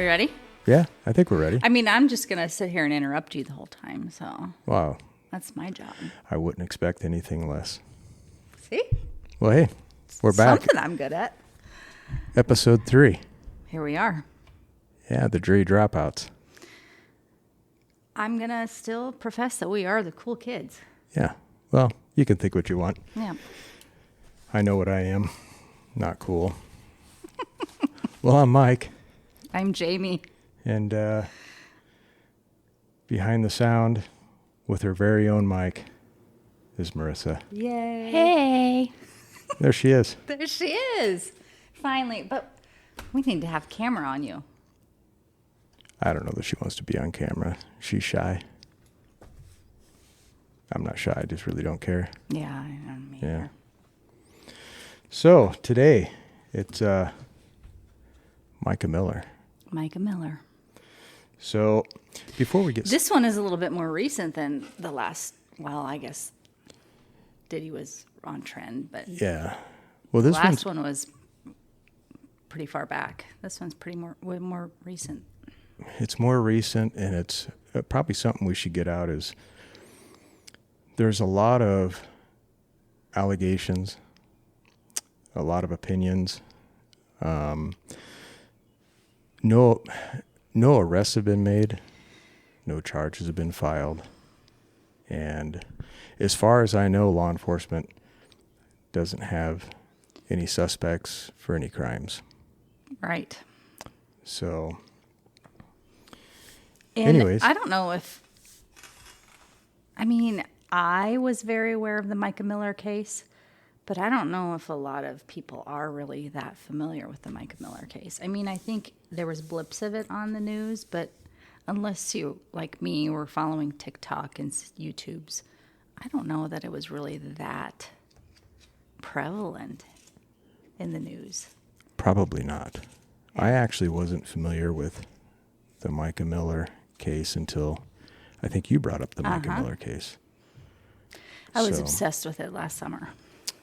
We ready? Yeah, I think we're ready. I mean, I'm just going to sit here and interrupt you the whole time, so Wow. that's my job. I wouldn't expect anything less. See? Well, hey, we're back. Something I'm good at. Episode 3. Here we are. Yeah, the Dre Dropouts. I'm going to still profess that we are the cool kids. Yeah. Well, you can think what you want. Yeah. I know what I am. Not cool. Well, I'm Mike. I'm Jamie. And behind the sound, with her very own mic, is Marissa. Yay. Hey. There she is. There she is. Finally. But we need to have camera on you. I don't know that she wants to be on camera. She's shy. I'm not shy. I just really don't care. Yeah, I don't mean Yeah. So, today, it's Mica Miller. Mica Miller. So, before we get... This one is a little bit more recent than the last, well, I guess Diddy was on trend, but Yeah. Well, the this last one's... one was pretty far back. This one's way more recent. It's more recent, and it's probably something we should get out is there's a lot of allegations, a lot of opinions. No arrests have been made. No charges have been filed. And as far as I know, law enforcement doesn't have any suspects for any crimes. Right. So... And anyways. I don't know if, I mean, I was very aware of the Mica Miller case, but I don't know if a lot of people are really that familiar with the Mica Miller case. I mean, I think there was blips of it on the news, but unless you, like me, were following TikTok and YouTubes, I don't know that it was really that prevalent in the news. Probably not. I actually wasn't familiar with the Mica Miller case until I think you brought up the Mica Miller case. I was obsessed with it last summer.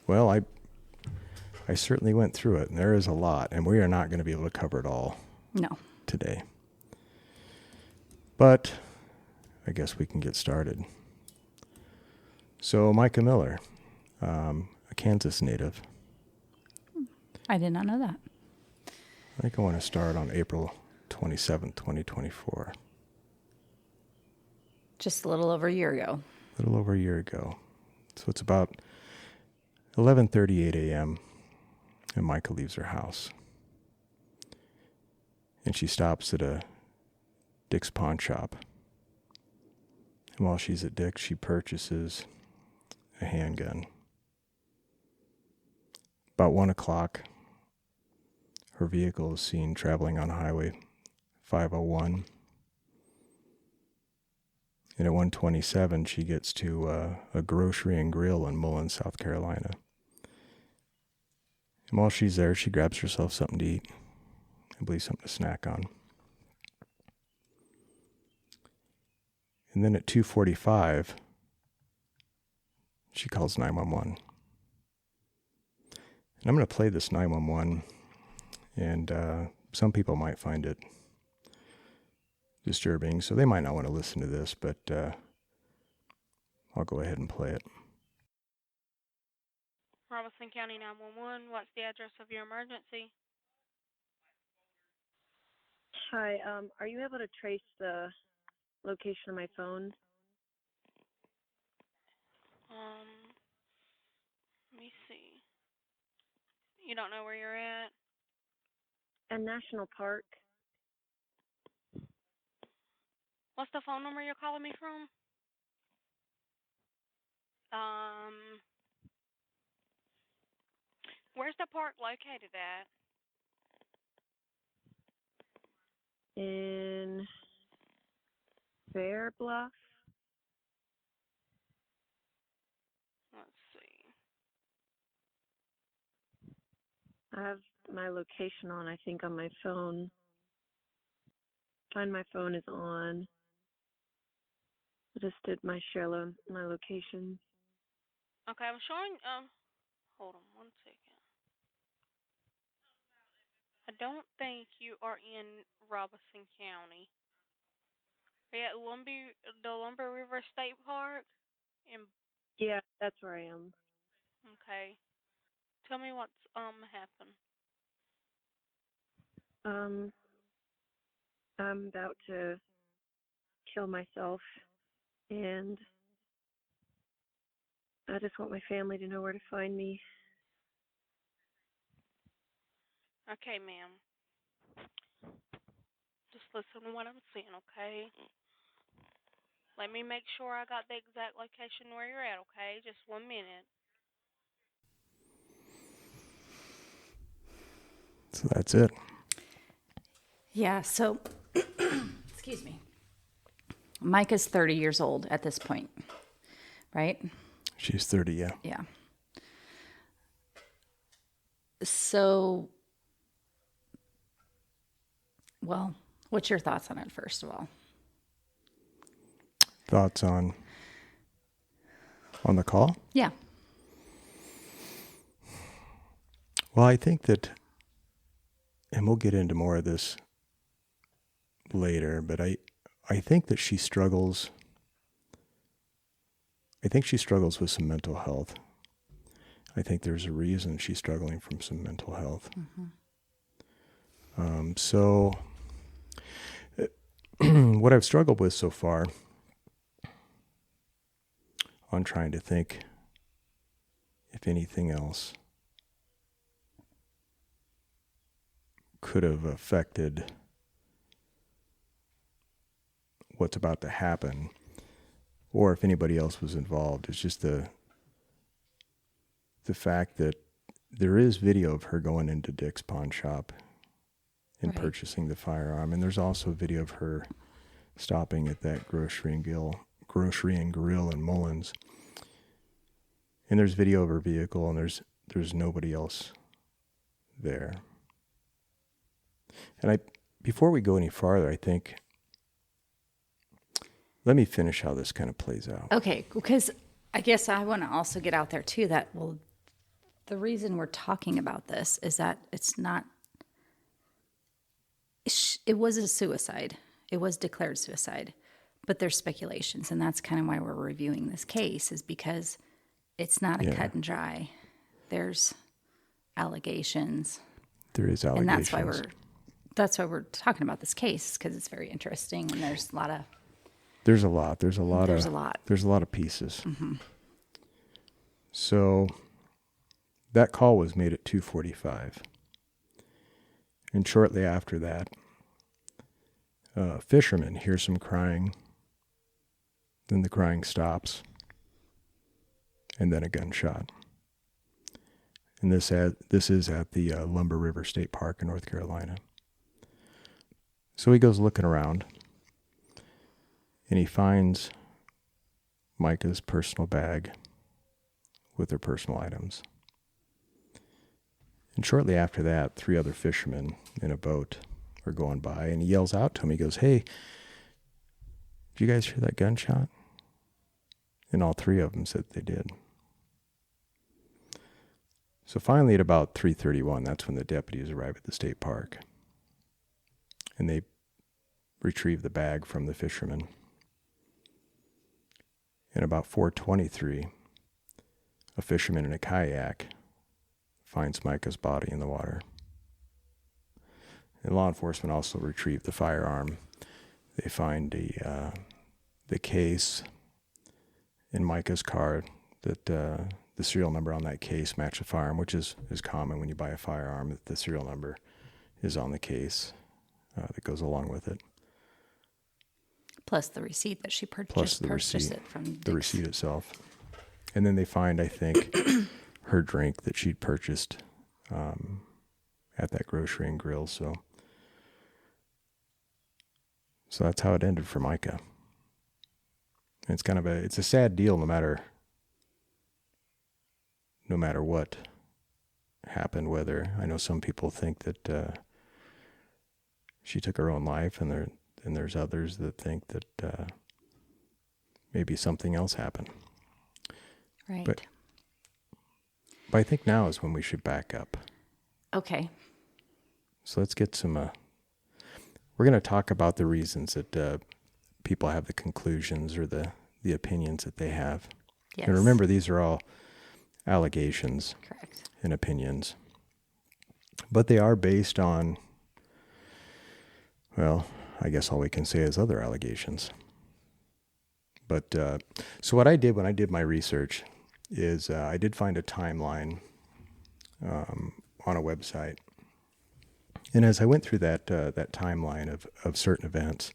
Well, I certainly went through it, and there is a lot, and we are not going to be able to cover it all today. But I guess we can get started. So Mica Miller, a Kansas native. I did not know that. I think I want to start on April 27th, 2024. Just a little over a year ago. A little over a year ago. So it's about 11:38 a.m. and Mica leaves her house. And she stops at a Dick's pawn shop. And while she's at Dick's, she purchases a handgun. About 1 o'clock, her vehicle is seen traveling on Highway 501. And at 1:27, she gets to a grocery and grill in Mullen, South Carolina. And while she's there, she grabs herself something to eat. I believe something to snack on. And then at 2:45, she calls 911. And I'm going to play this 911, and some people might find it disturbing, so they might not want to listen to this, but I'll go ahead and play it. Robinson County 911, what's the address of your emergency? Hi, are you able to trace the location of my phone? Let me see. You don't know where you're at? At National Park. What's the phone number you're calling me from? Where's the park located at? In Fair Bluff. Let's see. I have my location on, I think, on my phone. Find my phone is on. I just did my my location. Okay, I'm showing, hold on one second. don't think you are in Robeson County. Are you at the Lumber River State Park? In, Yeah, that's where I am. okay. Tell me what's happened. Um, I'm about to kill myself, and I just want my family to know where to find me. Okay, ma'am. Just listen to what I'm saying, okay? Let me make sure I got the exact location where you're at, okay? Just 1 minute. So that's it. Yeah, so, excuse me. Mica's 30 years old at this point, right? She's 30, yeah. Yeah. So, well, what's your thoughts on it, first of all? Thoughts on the call? Yeah. Well, I think that, and we'll get into more of this later, but I think that she struggles. I think she struggles with some mental health. I think there's a reason she's struggling from some mental health. So what I've struggled with so far on trying to think if anything else could have affected what's about to happen, or if anybody else was involved, is just the fact that there is video of her going into Dick's pawn shop and Right. purchasing the firearm, and there's also video of her stopping at that grocery and grill in Mullins. And there's video of her vehicle, and there's nobody else there. And before we go any farther, I think, let me finish how this kind of plays out. Okay, because I guess I want to also get out there too that, well, the reason we're talking about this is that it's not, it was a suicide. It was declared suicide, but there's speculations, and that's kind of why we're reviewing this case, is because it's not a cut and dry. There's allegations. There is allegations. And that's why we're talking about this case, because it's very interesting, and there's a lot of There's a lot of pieces. Mm-hmm. So that call was made at 2:45. And shortly after that, a fisherman hears some crying. Then the crying stops. And then a gunshot. And this is at the Lumber River State Park in North Carolina. So he goes looking around. And he finds Mica's personal bag with her personal items. And shortly after that, 3 other fishermen in a boat are going by, and he yells out to him. He goes, "Hey, did you guys hear that gunshot?" And all 3 of them said they did. So finally at about 3:31, that's when the deputies arrive at the state park. And they retrieve the bag from the fisherman. And about 4:23, a fisherman in a kayak finds Mica's body in the water. And law enforcement also retrieved the firearm. They find the case in Mica's car that the serial number on that case matched the firearm, which is common when you buy a firearm, that the serial number is on the case that goes along with it. plus the receipt that she purchased it from the Dick's. receipt itself. And then they find, I think, her drink that she'd purchased at that grocery and grill. So that's how it ended for Mica. And it's kind of it's a sad deal, no matter what happened. Whether, I know some people think that she took her own life, and there's others that think that maybe something else happened. Right. But I think now is when we should back up. Okay. So let's get some, we're going to talk about the reasons that people have the conclusions or the opinions that they have. Yes. And remember, these are all allegations Correct. and opinions. But they are based on, well, I guess all we can say is other allegations. But so what I did when I did my research is I did find a timeline on a website. And as I went through that timeline of certain events,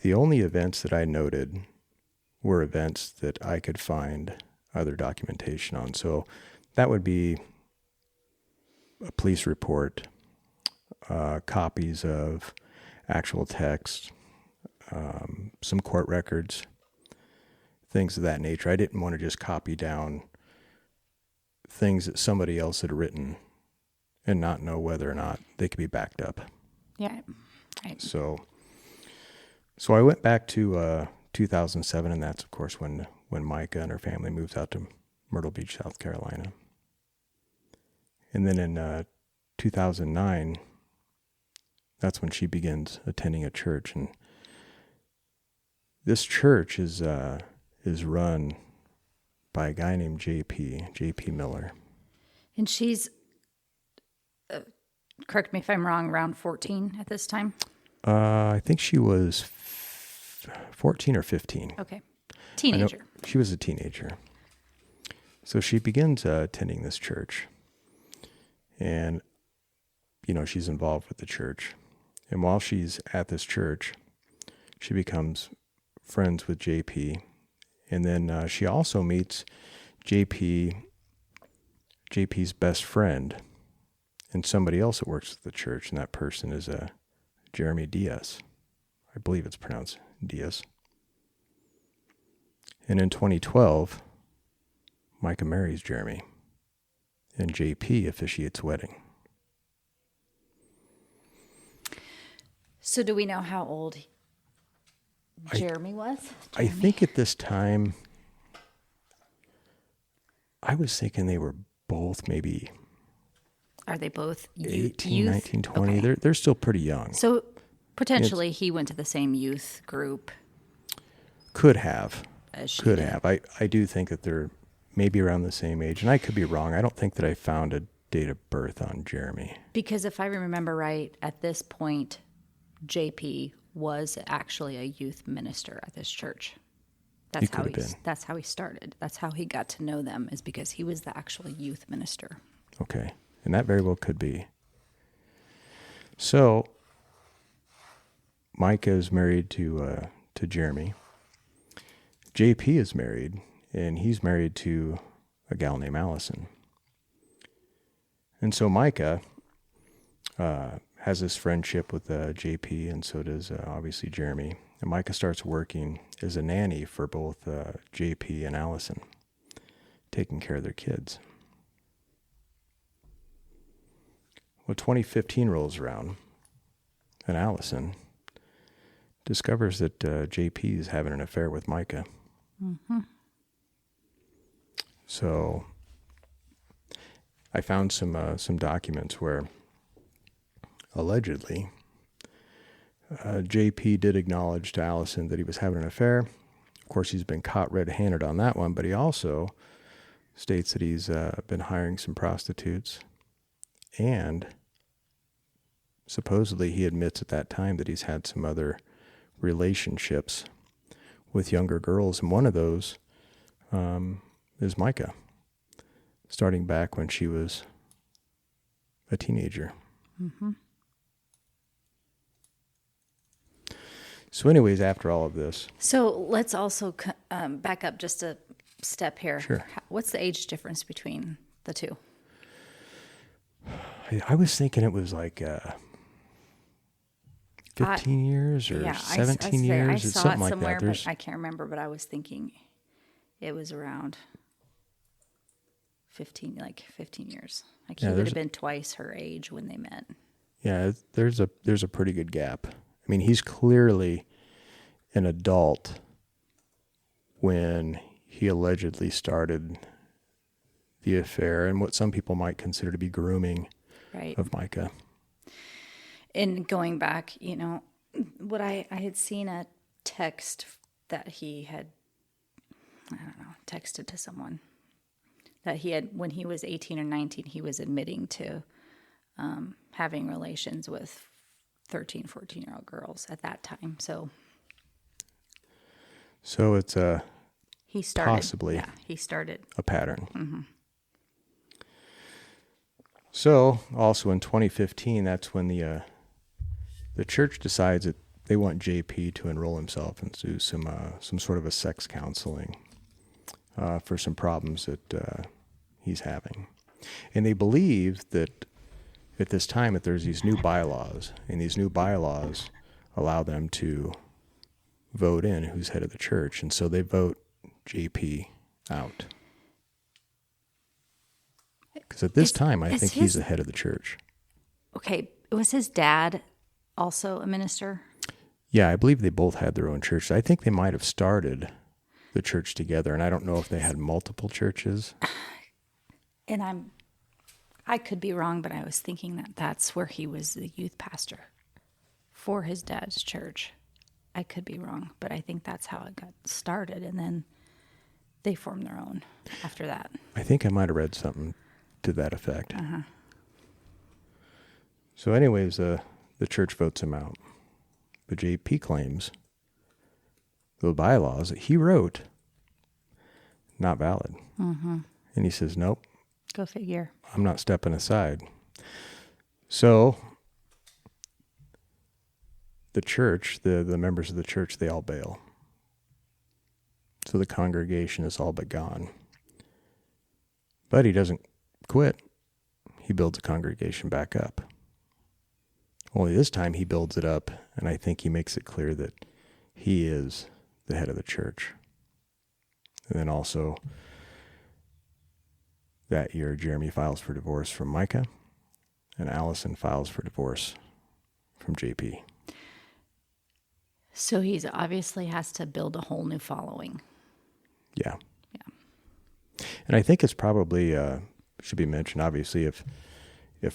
the only events that I noted were events that I could find other documentation on. So that would be a police report, copies of actual text, some court records, things of that nature. I didn't want to just copy down things that somebody else had written and not know whether or not they could be backed up. Yeah. Right. So I went back to 2007, and that's, of course, when Mica and her family moved out to Myrtle Beach, South Carolina. And then in 2009, that's when she begins attending a church. And this church is run by a guy named J.P. Miller. And she's, correct me if I'm wrong, around 14 at this time? I think she was 14 or 15. Okay. Teenager. She was a teenager. So she begins attending this church. And, she's involved with the church. And while she's at this church, she becomes friends with JP. And then she also meets JP's best friend and somebody else that works at the church. And that person is Jeremy Diaz. I believe it's pronounced Diaz. And in 2012, Mica marries Jeremy. And JP officiates a wedding. So do we know how old Jeremy was? I think at this time, I was thinking they were both maybe Are they both 18, youth? 19, 20. Okay. They're still pretty young. So potentially he went to the same youth group Could have. as she Could did. have. I do think that they're maybe around the same age. And I could be wrong. I don't think that I found a date of birth on Jeremy. Because if I remember right, at this point, JP was actually a youth minister at this church. He could have been. That's how he started. That's how he got to know them, is because he was the actual youth minister. Okay. And that very well could be. So, Mica is married to Jeremy. JP is married, and he's married to a gal named Allison. And so Mica has this friendship with JP, and so does obviously Jeremy. And Mica starts working as a nanny for both JP and Allison, taking care of their kids. Well, 2015 rolls around, and Allison discovers that JP is having an affair with Mica. Mm-hmm. So I found some documents where allegedly JP did acknowledge to Allison that he was having an affair. Of course, he's been caught red-handed on that one, but he also states that he's been hiring some prostitutes, and supposedly he admits at that time that he's had some other relationships with younger girls, and one of those is Mica, starting back when she was a teenager. Mm-hmm. So anyways, after all of this... So let's also back up just a step here. Sure. What's the age difference between the two? I was thinking it was like 15 years or 17 years. It's something like that. But I can't remember, but I was thinking it was around 15 years. Like he would have been twice her age when they met. Yeah, there's a pretty good gap. I mean, he's clearly an adult when he allegedly started the affair and what some people might consider to be grooming Right. of Mica. And going back, what I had seen a text that he had, I don't know, texted to someone that he had, when he was 18 or 19, he was admitting to having relations with 13, 14-year-old girls at that time. So it's he started. possibly Yeah, he started. a pattern. Mm-hmm. So also in 2015, that's when the church decides that they want JP to enroll himself into some sort of a sex counseling for some problems that he's having. And they believe that at this time that there's these new bylaws, and these new bylaws allow them to vote in who's head of the church. And so they vote JP out. Because at this time, I think he's the head of the church. Okay, was his dad also a minister? Yeah, I believe they both had their own church. I think they might have started the church together, and I don't know if they had multiple churches. And I could be wrong, but I was thinking that that's where he was the youth pastor for his dad's church. I could be wrong, but I think that's how it got started, and then they formed their own after that. I think I might have read something to that effect. Uh-huh. So anyways, the church votes him out. But JP claims the bylaws that he wrote, not valid. Mm-hmm. And he says, nope, Go figure. I'm not stepping aside. So the church, the members of the church, they all bail. So the congregation is all but gone. But he doesn't quit. He builds a congregation back up. Only this time he builds it up, and I think he makes it clear that he is the head of the church. And then also that year, Jeremy files for divorce from Mica, and Allison files for divorce from JP. So he's obviously has to build a whole new following. Yeah. Yeah. And I think it's probably, should be mentioned, obviously, if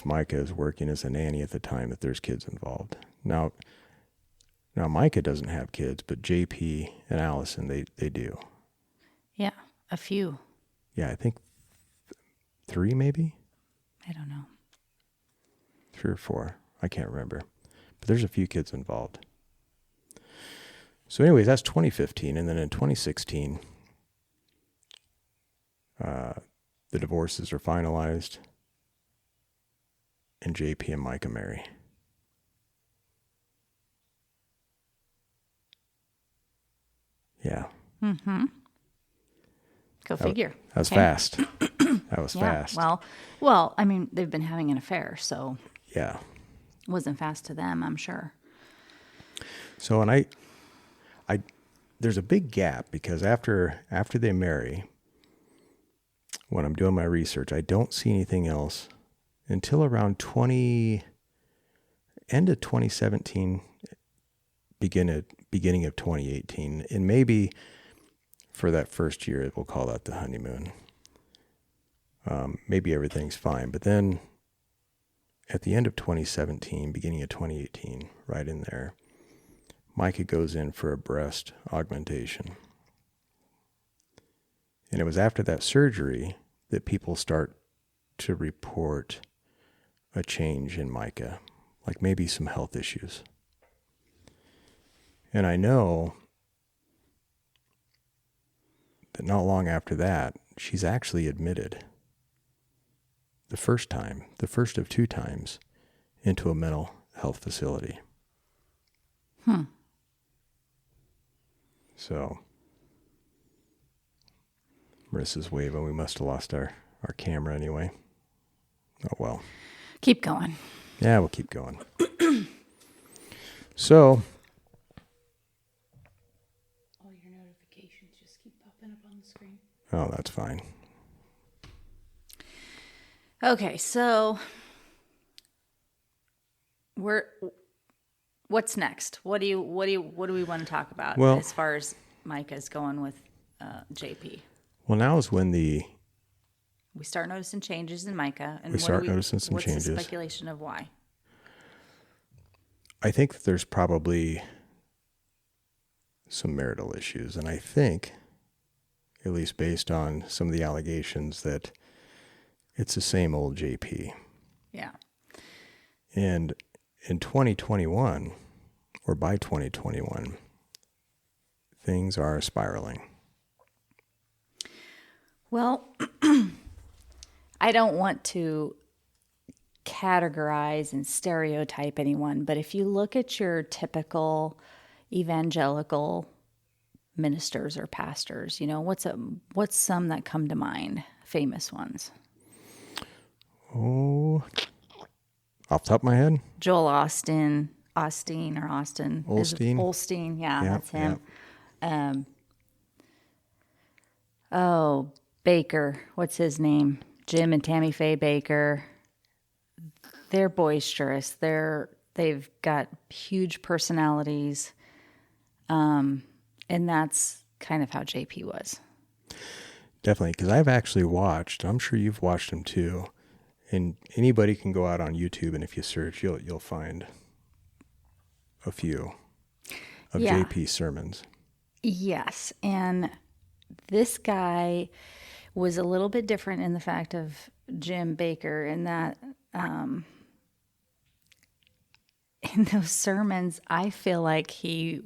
Mica is working as a nanny at the time, that there's kids involved. Now Mica doesn't have kids, but JP and Allison, they do. Yeah, a few. Yeah, I think 3 maybe? I don't know. 3 or 4. I can't remember. But there's a few kids involved. So anyways, that's 2015. And then in 2016, the divorces are finalized, and JP and Mica marry. Yeah. Mm-hmm. Go figure. That was Okay. fast. That was Yeah. fast. Well, I mean, they've been having an affair, so Yeah. it wasn't fast to them, I'm sure. So, and I there's a big gap because after they marry, when I'm doing my research, I don't see anything else until around end of 2017, beginning of 2018, and maybe for that first year, we'll call that the honeymoon. Maybe everything's fine, but then at the end of 2017, beginning of 2018, right in there, Mica goes in for a breast augmentation. And it was after that surgery that people start to report a change in Mica, like maybe some health issues. And I know that not long after that, she's actually admitted the first of 2 times, into a mental health facility. So, Marissa's waving. We must have lost our camera anyway. Oh, well. Keep going. Yeah, we'll keep going. So, All your notifications just keep popping up on the screen. oh, that's fine. Okay, so what's next? What do we want to talk about as far as Mica's going with JP? Well, now is when the We start noticing changes in Micah, and We start noticing some what's changes. the speculation of why? I think that there's probably some marital issues, and I think, at least based on some of the allegations, that it's the same old JP. Yeah. And in 2021, or by 2021, things are spiraling. Well, I don't want to categorize and stereotype anyone, but if you look at your typical evangelical ministers or pastors, what's some that come to mind, famous ones? Oh, off the top of my head? Joel Austin. Osteen. Osteen, yeah, Yep, that's him. yep. Baker, what's his name? Jim and Tammy Faye Baker. They're boisterous. They've got huge personalities. And that's kind of how JP was. Definitely, because I've actually watched, I'm sure you've watched them too, and anybody can go out on YouTube, and if you search, you'll find a few of JP's sermons. Yes, and this guy was a little bit different in the fact of Jim Baker in that in those sermons, I feel like he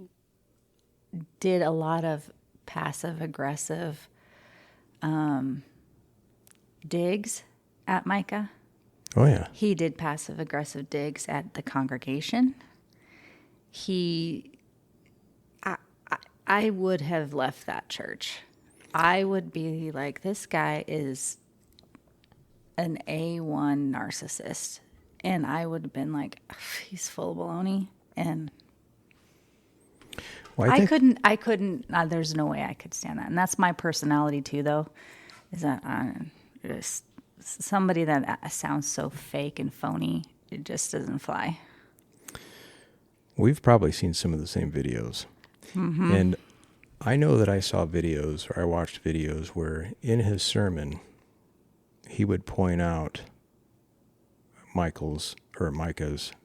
did a lot of passive aggressive digs at Micah. Oh, yeah. He did passive aggressive digs at the congregation. I would have left that church. I would be like, this guy is an A1 narcissist. And I would have been like, he's full of baloney. And Well, I couldn't, there's no way I could stand that. And that's my personality too, though, is that just somebody that sounds so fake and phony, it just doesn't fly. We've probably seen some of the same videos. Mm-hmm. And I know that I saw videos, or I watched videos, where in his sermon, he would point out Micah's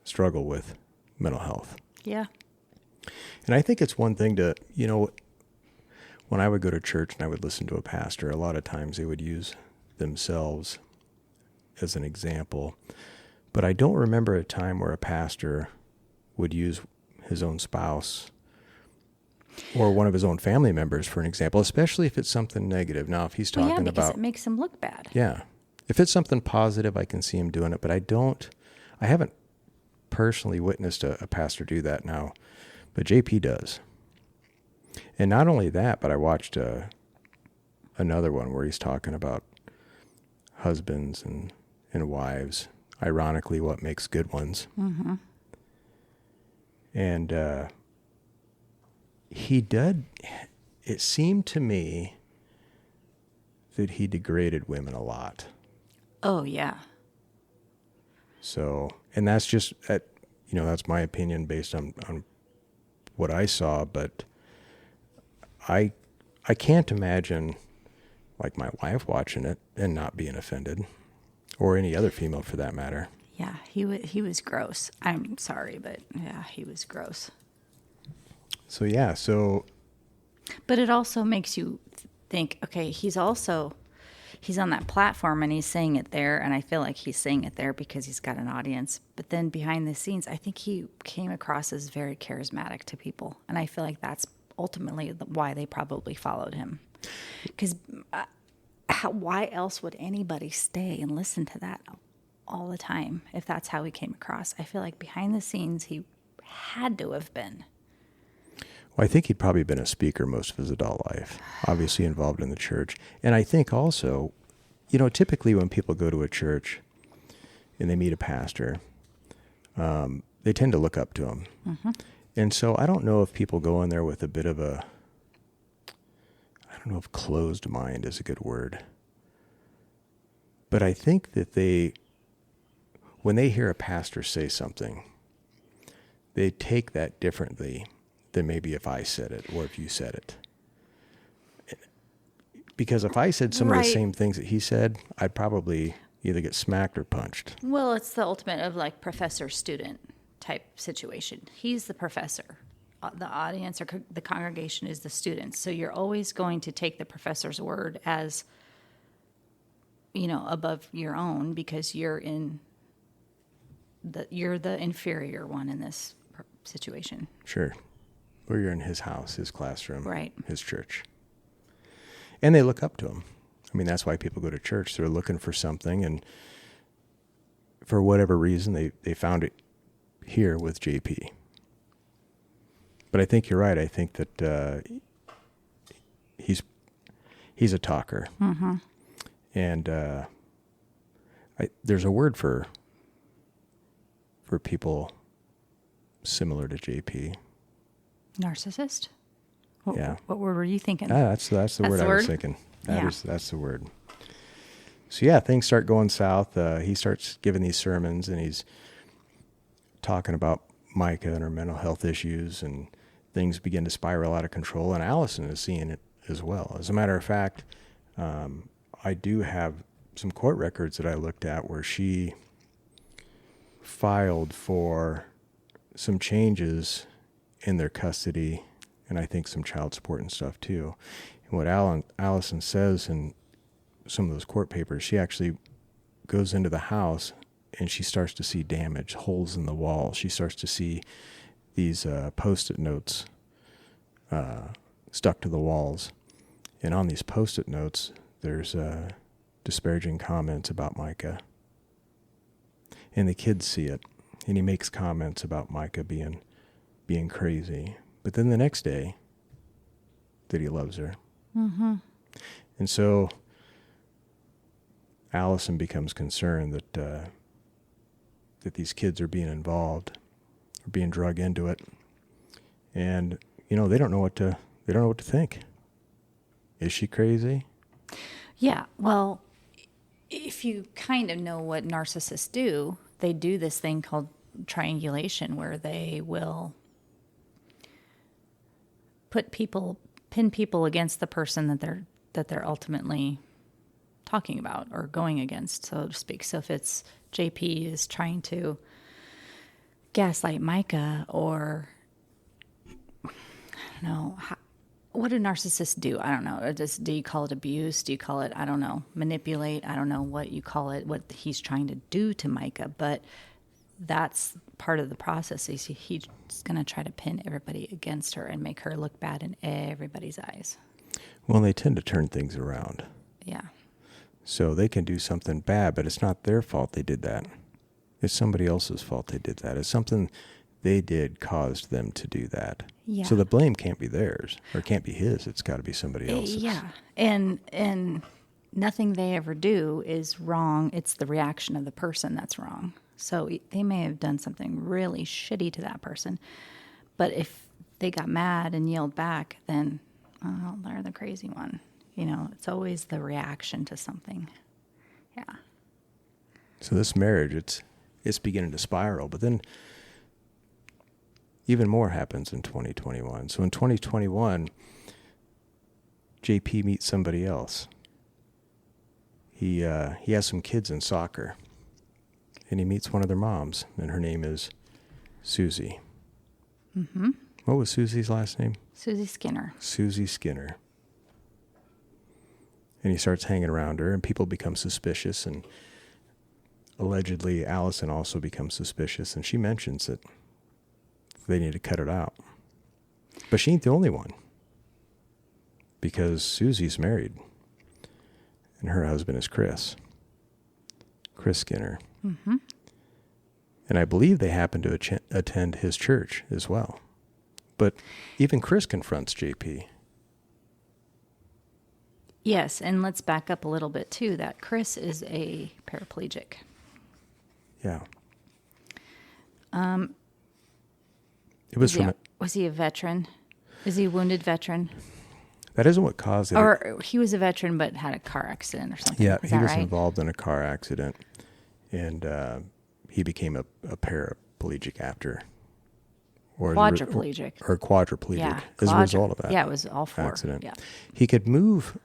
struggle with mental health. Yeah. And I think it's one thing to, when I would go to church and I would listen to a pastor, a lot of times they would use themselves as an example. But I don't remember a time where a pastor would use his own spouse or one of his own family members for an example, especially if it's something negative. Now, if he's talking because about... it makes him look bad. Yeah. If it's something positive, I can see him doing it, but I haven't personally witnessed a pastor do that now, but JP does. And not only that, but I watched another one where he's talking about husbands and wives, ironically, what makes good ones. Mm-hmm. And it seemed to me that he degraded women a lot. Oh, yeah. So, and that's just, that's my opinion based on what I saw, but I can't imagine like my wife watching it and not being offended, or any other female for that matter. Yeah, he was gross. I'm sorry, but yeah, he was gross. So, yeah, But it also makes you think, okay, he's on that platform and he's saying it there, and I feel like he's saying it there because he's got an audience. But then behind the scenes, I think he came across as very charismatic to people, and I feel like that's ultimately why they probably followed him. Because why else would anybody stay and listen to that all the time if that's how he came across? I feel like behind the scenes, he had to have been. Well, I think he'd probably been a speaker most of his adult life, obviously involved in the church. And I think also, typically when people go to a church and they meet a pastor, they tend to look up to him. Mm-hmm. And so I don't know if people go in there with a bit of I don't know if closed mind is a good word. But I think that when they hear a pastor say something, they take that differently than maybe if I said it or if you said it. Because if I said some of the Right. same things that he said, I'd probably either get smacked or punched. Well, it's the ultimate of like professor-student type situation. He's the professor. The audience or the congregation is the students. So you're always going to take the professor's word as, above your own because you're the inferior one in this situation. Sure. Or you're in his house, his classroom, Right. his church. And they look up to him. I mean, that's why people go to church. They're looking for something, and for whatever reason, they found it here with JP. But I think you're right. I think that he's a talker. Mm-hmm. And there's a word for people similar to JP. Narcissist? Yeah. What word were you thinking? That's the word I was thinking. That's the word. So yeah, things start going south. He starts giving these sermons, and he's talking about Mica and her mental health issues, and things begin to spiral out of control. And Allison is seeing it as well. As a matter of fact, I do have some court records that I looked at where she filed for some changes in their custody, and I think some child support and stuff too. And what Allison says in some of those court papers, she actually goes into the house and she starts to see damage, holes in the wall. She starts to see these Post-it notes stuck to the walls. And on these Post-it notes, there's disparaging comments about Mica. And the kids see it. And he makes comments about Mica being crazy. But then the next day, that he loves her. Mm-hmm. And so Allison becomes concerned that these kids are being involved, or being drug into it, and they don't know what to think. Is she crazy? Yeah. Well, if you kind of know what narcissists do, they do this thing called triangulation, where they will pin people against the person that they're ultimately talking about or going against, so to speak. So if it's JP is trying to gaslight Mica, or I don't know, what do narcissists do? I don't know. Do you call it abuse? Do you call it, I don't know, manipulate? I don't know what you call it, what he's trying to do to Mica, but that's part of the process. He's going to try to pin everybody against her and make her look bad in everybody's eyes. Well, they tend to turn things around. Yeah. So they can do something bad, but it's not their fault they did that. It's somebody else's fault they did that. It's something they did caused them to do that. Yeah. So the blame can't be theirs, or can't be his. It's got to be somebody else's. Yeah. And nothing they ever do is wrong. It's the reaction of the person that's wrong. So they may have done something really shitty to that person, but if they got mad and yelled back, then they're the crazy one. It's always the reaction to something. Yeah. So this marriage, it's beginning to spiral, but then even more happens in 2021. So in 2021, JP meets somebody else. He has some kids in soccer, and he meets one of their moms, and her name is Susie. Mm-hmm. What was Susie's last name? Susie Skinner. Susie Skinner. And he starts hanging around her, and people become suspicious, and allegedly Allison also becomes suspicious, and she mentions that they need to cut it out. But she ain't the only one, because Susie's married, and her husband is Chris Skinner. Mm-hmm. And I believe they happen to attend his church as well. But even Chris confronts JP. Yes, and let's back up a little bit too, that Chris is a paraplegic. Yeah. It was Was he a veteran? Is he a wounded veteran? That isn't what caused it. Or he was a veteran but had a car accident or something. Yeah, Is he that was right? involved in a car accident, and he became a paraplegic after. Or Quadriplegic. Or quadriplegic Yeah, as a result of that. Yeah, it was all four. Accident. Yeah. He could move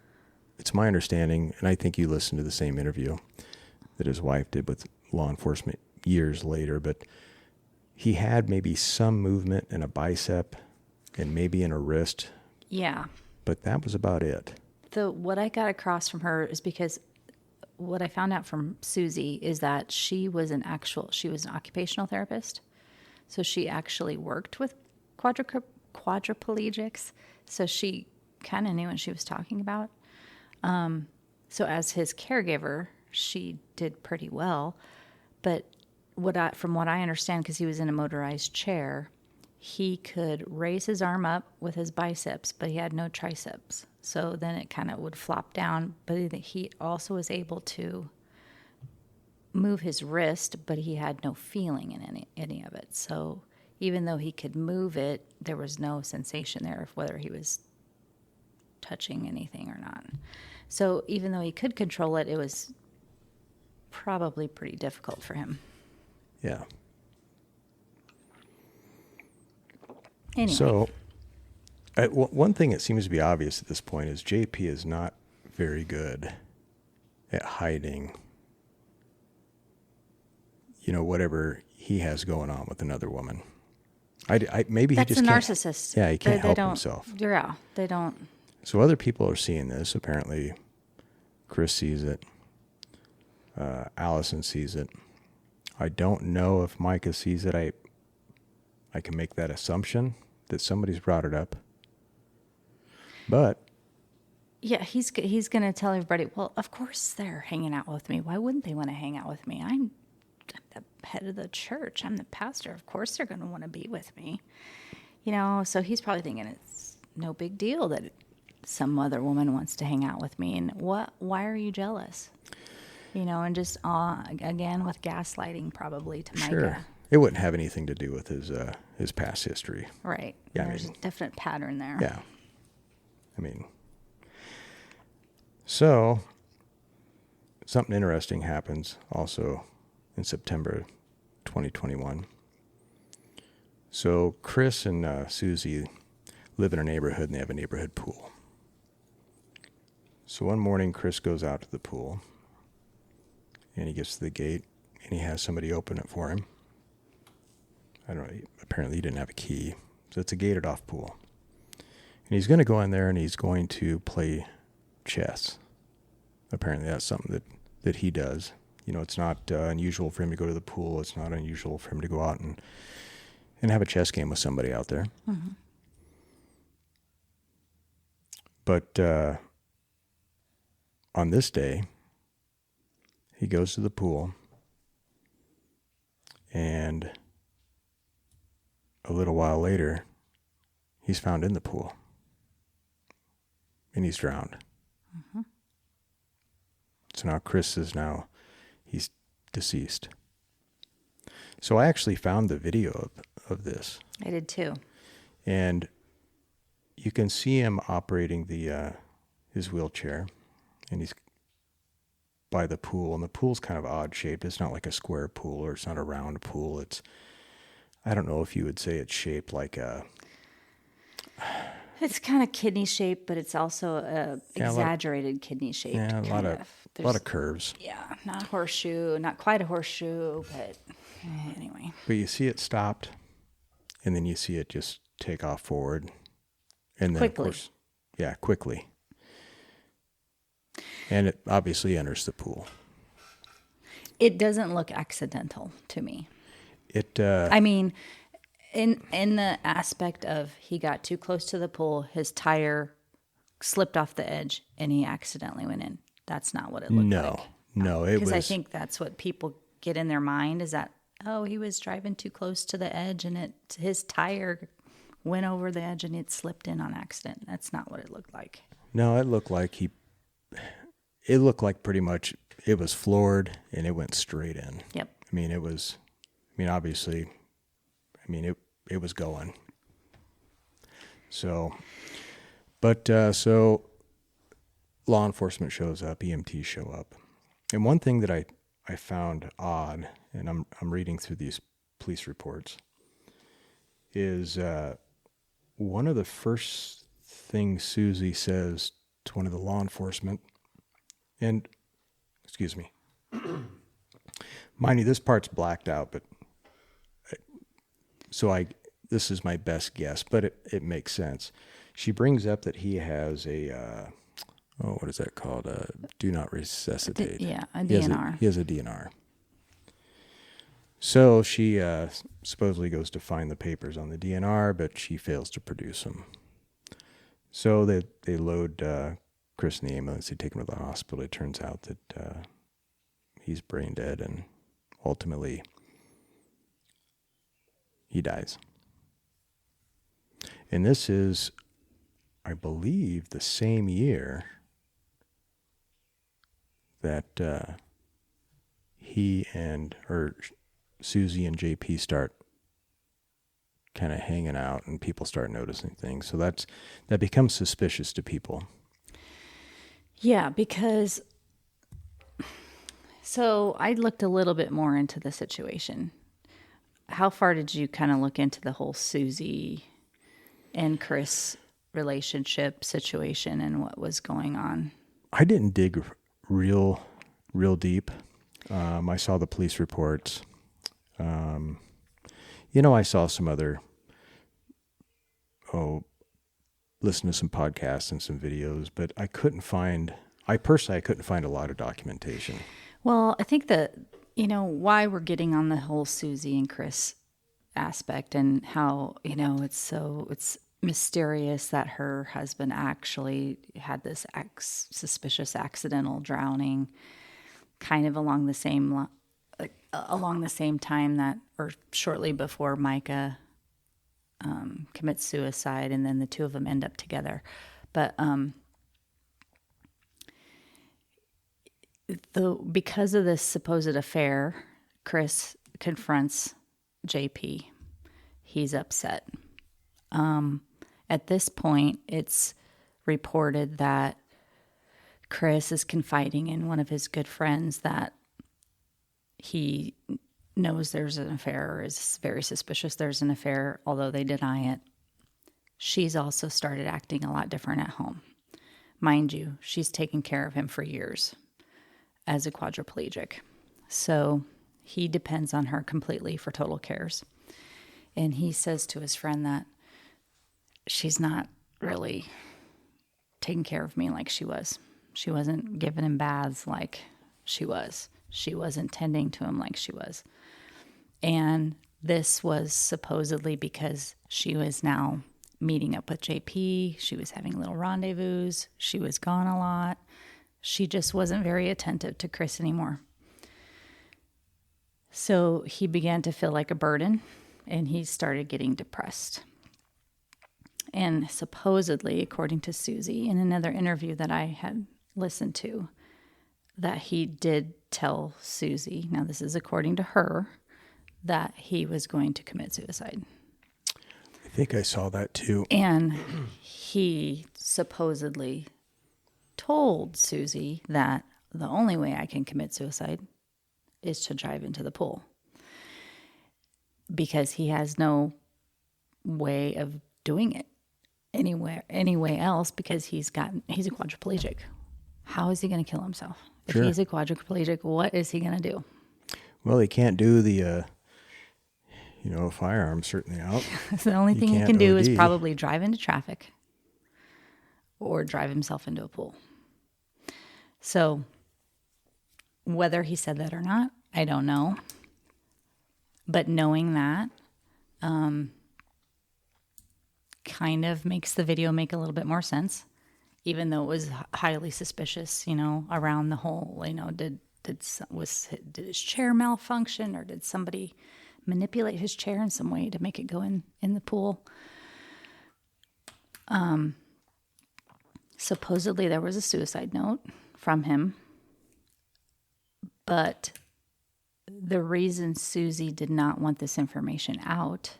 it's my understanding, and I think you listened to the same interview that his wife did with law enforcement years later, but he had maybe some movement in a bicep and maybe in a wrist, Yeah. but that was about it. What I got across from her is because what I found out from Susie is that she was an occupational therapist. So she actually worked with quadriplegics. So she kind of knew what she was talking about. So as his caregiver, she did pretty well. But from what I understand, because he was in a motorized chair, he could raise his arm up with his biceps, but he had no triceps. So then it kind of would flop down. But he also was able to move his wrist, but he had no feeling in any of it. So even though he could move it, there was no sensation there of whether he was touching anything or not. So even though he could control it, it was probably pretty difficult for him. Yeah. Anyway. So one thing that seems to be obvious at this point is JP is not very good at hiding, whatever he has going on with another woman. Maybe that's he just a can't. narcissist. Yeah, he can't help don't, himself. Yeah, they don't. So other people are seeing this. Apparently, Chris sees it. Allison sees it. I don't know if Mica sees it. I can make that assumption that somebody's brought it up. But yeah, he's going to tell everybody, well, of course they're hanging out with me. Why wouldn't they want to hang out with me? I'm the head of the church. I'm the pastor. Of course they're going to want to be with me. So he's probably thinking it's no big deal that some other woman wants to hang out with me. And why are you jealous? And just, again, with gaslighting probably to Mica. Sure. It wouldn't have anything to do with his past history. Right. Yeah, There's a definite pattern there. Yeah. So something interesting happens also in September 2021. So Chris and Susie live in a neighborhood, and they have a neighborhood pool. So one morning, Chris goes out to the pool, and he gets to the gate, and he has somebody open it for him. I don't know, apparently he didn't have a key, so it's a gated off pool. And he's going to go in there, and he's going to play chess. Apparently that's something that he does. It's not unusual for him to go to the pool. It's not unusual for him to go out and have a chess game with somebody out there. Mm-hmm. But on this day, he goes to the pool, and a little while later, he's found in the pool, and he's drowned. Mm-hmm. So now Chris he's deceased. So I actually found the video of this. I did too. And you can see him operating his wheelchair, and he's by the pool, and the pool's kind of odd shaped. It's not like a square pool, or it's not a round pool. I don't know if you would say it's shaped like a... It's kind of kidney shaped, but it's also exaggerated kidney shaped. Yeah, a lot of curves. Yeah, not horseshoe, not quite a horseshoe, but anyway. But you see it stopped, and then you see it just take off forward, and then Quickly. Of course, quickly, and it obviously enters the pool. It doesn't look accidental to me. I mean, in the aspect of he got too close to the pool, his tire slipped off the edge, and he accidentally went in. That's not what it looked like. No, it was... Because I think that's what people get in their mind is that, he was driving too close to the edge, and his tire went over the edge, and it slipped in on accident. That's not what it looked like. No, it looked like pretty much it was floored, and it went straight in. Yep. Obviously, it was going. So, so law enforcement shows up, EMTs show up. And one thing that I found odd, and I'm reading through these police reports, is one of the first things Susie says to one of the law enforcement. And, excuse me. Mind you, this part's blacked out, but this is my best guess, but it makes sense. She brings up that he has a, what is that called? Do not resuscitate. A DNR. He has a DNR. So she supposedly goes to find the papers on the DNR, but she fails to produce them. So they load Chris in the ambulance. They take him to the hospital. It turns out that he's brain dead, and ultimately he dies. And this is, I believe, the same year that Susie and JP start kind of hanging out, and people start noticing things. So that becomes suspicious to people. Yeah, because so I looked a little bit more into the situation. How far did you kind of look into the whole Susie and Chris relationship situation and what was going on? I didn't dig real deep. I saw the police reports. I saw some other, listen to some podcasts and some videos, but I couldn't find a lot of documentation. Well, I think that, why we're getting on the whole Susie and Chris aspect and how, it's mysterious that her husband actually had this suspicious accidental drowning kind of along the same time that, or shortly before Mica commits suicide, and then the two of them end up together. But because of this supposed affair, Chris confronts JP. He's upset. At this point, it's reported that Chris is confiding in one of his good friends that he knows there's an affair, or is very suspicious there's an affair, although they deny it. She's also started acting a lot different at home. Mind you, she's taken care of him for years as a quadriplegic. So he depends on her completely for total cares. And he says to his friend that she's not really taking care of me like she was. She wasn't giving him baths like she was. She wasn't tending to him like she was. And this was supposedly because she was now meeting up with JP. She was having little rendezvous. She was gone a lot. She just wasn't very attentive to Chris anymore. So he began to feel like a burden, and he started getting depressed. And supposedly, according to Susie, in another interview that I had listened to, that he did tell Susie, now this is according to her, that he was going to commit suicide. I think I saw that too. And he supposedly told Susie that the only way I can commit suicide is to drive into the pool, because he has no way of doing it anyway else, because he's a quadriplegic. How is he going to kill himself? Sure. If he's a quadriplegic, what is he going to do? Well, he can't do the, firearm certainly out. So the only thing he can do is probably drive into traffic or drive himself into a pool. So whether he said that or not, I don't know. But knowing that kind of makes the video make a little bit more sense, even though it was highly suspicious, around the whole, did his chair malfunction, or did somebody manipulate his chair in some way to make it go in the pool? Supposedly there was a suicide note from him, but the reason Susie did not want this information out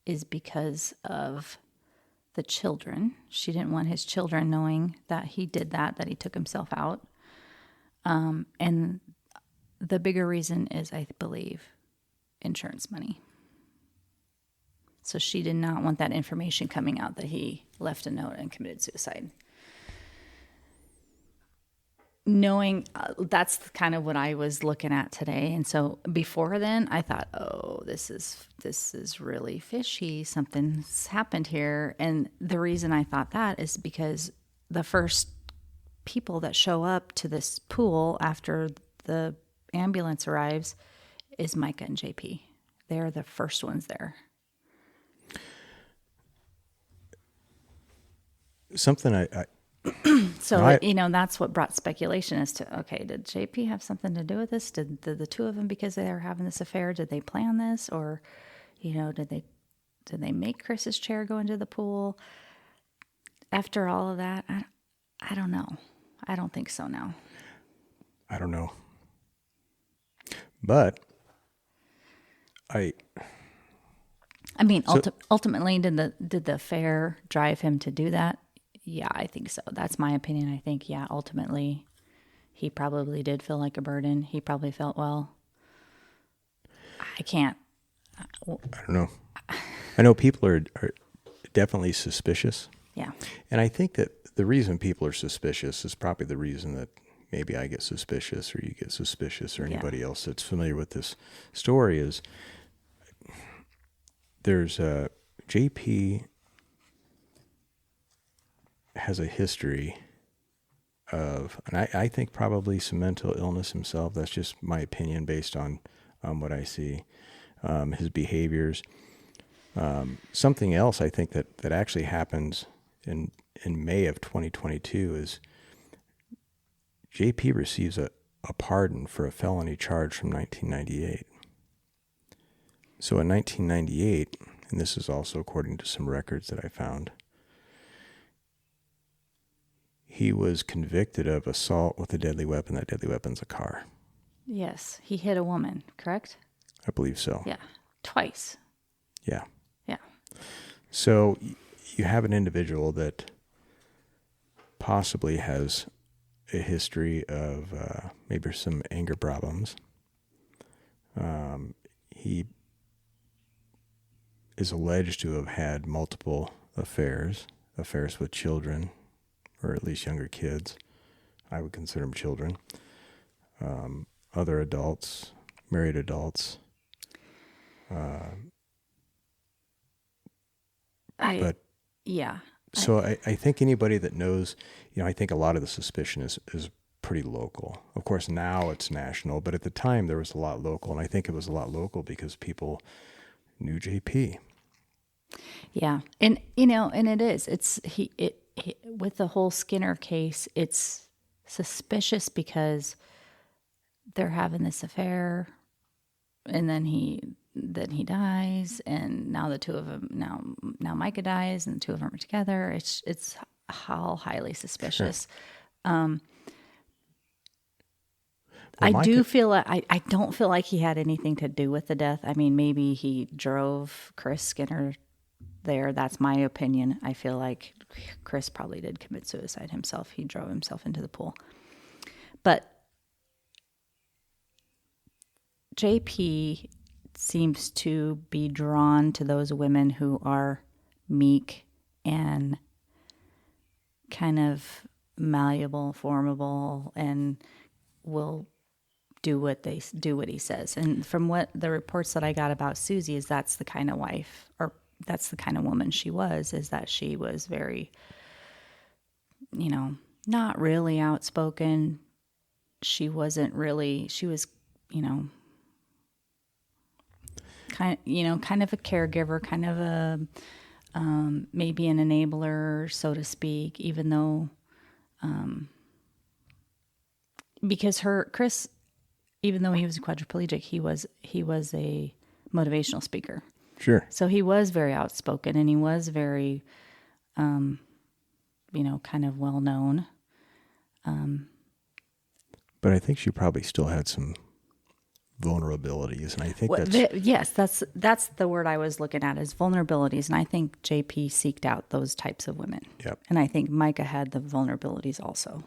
is because of the children. She didn't want his children knowing that he did that he took himself out. And the bigger reason is, I believe, insurance money. So she did not want that information coming out that he left a note and committed suicide. knowing that's kind of what I was looking at today. And so before then I thought, oh, this is really fishy. Something's happened here. And the reason I thought that is because the first people that show up to this pool after the ambulance arrives is Mica and JP. They're the first ones there. Something So, I- that's what brought speculation as to, okay, did JP have something to do with this? Did the two of them, because they were having this affair, did they plan this? Or, did they make Chris's chair go into the pool? After all of that, I don't know. I don't think so now. I don't know. But I mean, ultimately, did the affair drive him to do that? Yeah, I think so. That's my opinion. I think, yeah, ultimately, he probably did feel like a burden. He probably felt, well, I can't. I don't know. I know people are definitely suspicious. Yeah. And I think that the reason people are suspicious is probably the reason that maybe I get suspicious or you get suspicious or anybody else that's familiar with this story is there's JP has a history of, and I think probably some mental illness himself. That's just my opinion based on what I see, his behaviors. Something else I think that actually happens in May of 2022 is JP receives a pardon for a felony charge from 1998. So in 1998, and this is also according to some records that I found, he was convicted of assault with a deadly weapon. That deadly weapon's a car. Yes. He hit a woman, correct? I believe so. Yeah. Twice. Yeah. Yeah. So you have an individual that possibly has a history of maybe some anger problems. He is alleged to have had multiple affairs with children, or at least younger kids. I would consider them children. Other adults, married adults. So I think anybody that knows, I think a lot of the suspicion is pretty local. Of course, now it's national, but at the time there was a lot local, and I think it was a lot local because people knew JP. Yeah. And, and it is. It's with the whole Skinner case, it's suspicious because they're having this affair and then he dies, and now the two of them, now Mica dies and the two of them are together. It's all highly suspicious. Sure. I do feel like I don't feel like he had anything to do with the death. I mean, maybe he drove Chris Skinner there. That's my opinion. I feel like Chris probably did commit suicide himself. He drove himself into the pool. But JP seems to be drawn to those women who are meek and kind of malleable, formable, and will do what he says. And from what the reports that I got about Susie is that's the kind of wife, or that's the kind of woman she was, is that she was very, not really outspoken. She was, kind of a caregiver, kind of a, maybe an enabler, so to speak, even though, because Chris, even though he was a quadriplegic, he was a motivational speaker. Sure. So he was very outspoken and he was very, kind of well known. But I think she probably still had some vulnerabilities, and I think that's the word I was looking at, is vulnerabilities, and I think JP seeked out those types of women. Yep. And I think Mica had the vulnerabilities also.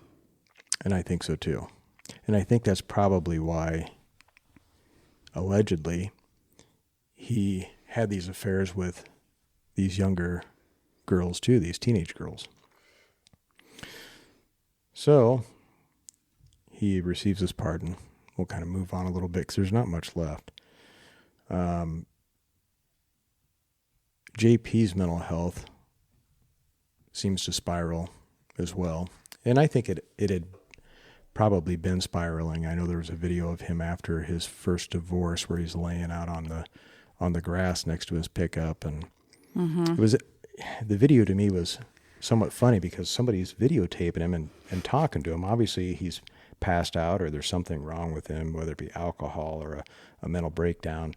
And I think so too. And I think that's probably why, allegedly, he had these affairs with these younger girls too, these teenage girls. So, he receives his pardon. We'll kind of move on a little bit because there's not much left. JP's mental health seems to spiral as well. And I think it had probably been spiraling. I know there was a video of him after his first divorce where he's laying out on the grass next to his pickup, and it was, the video to me was somewhat funny because somebody's videotaping him and talking to him. Obviously he's passed out or there's something wrong with him, whether it be alcohol or a mental breakdown.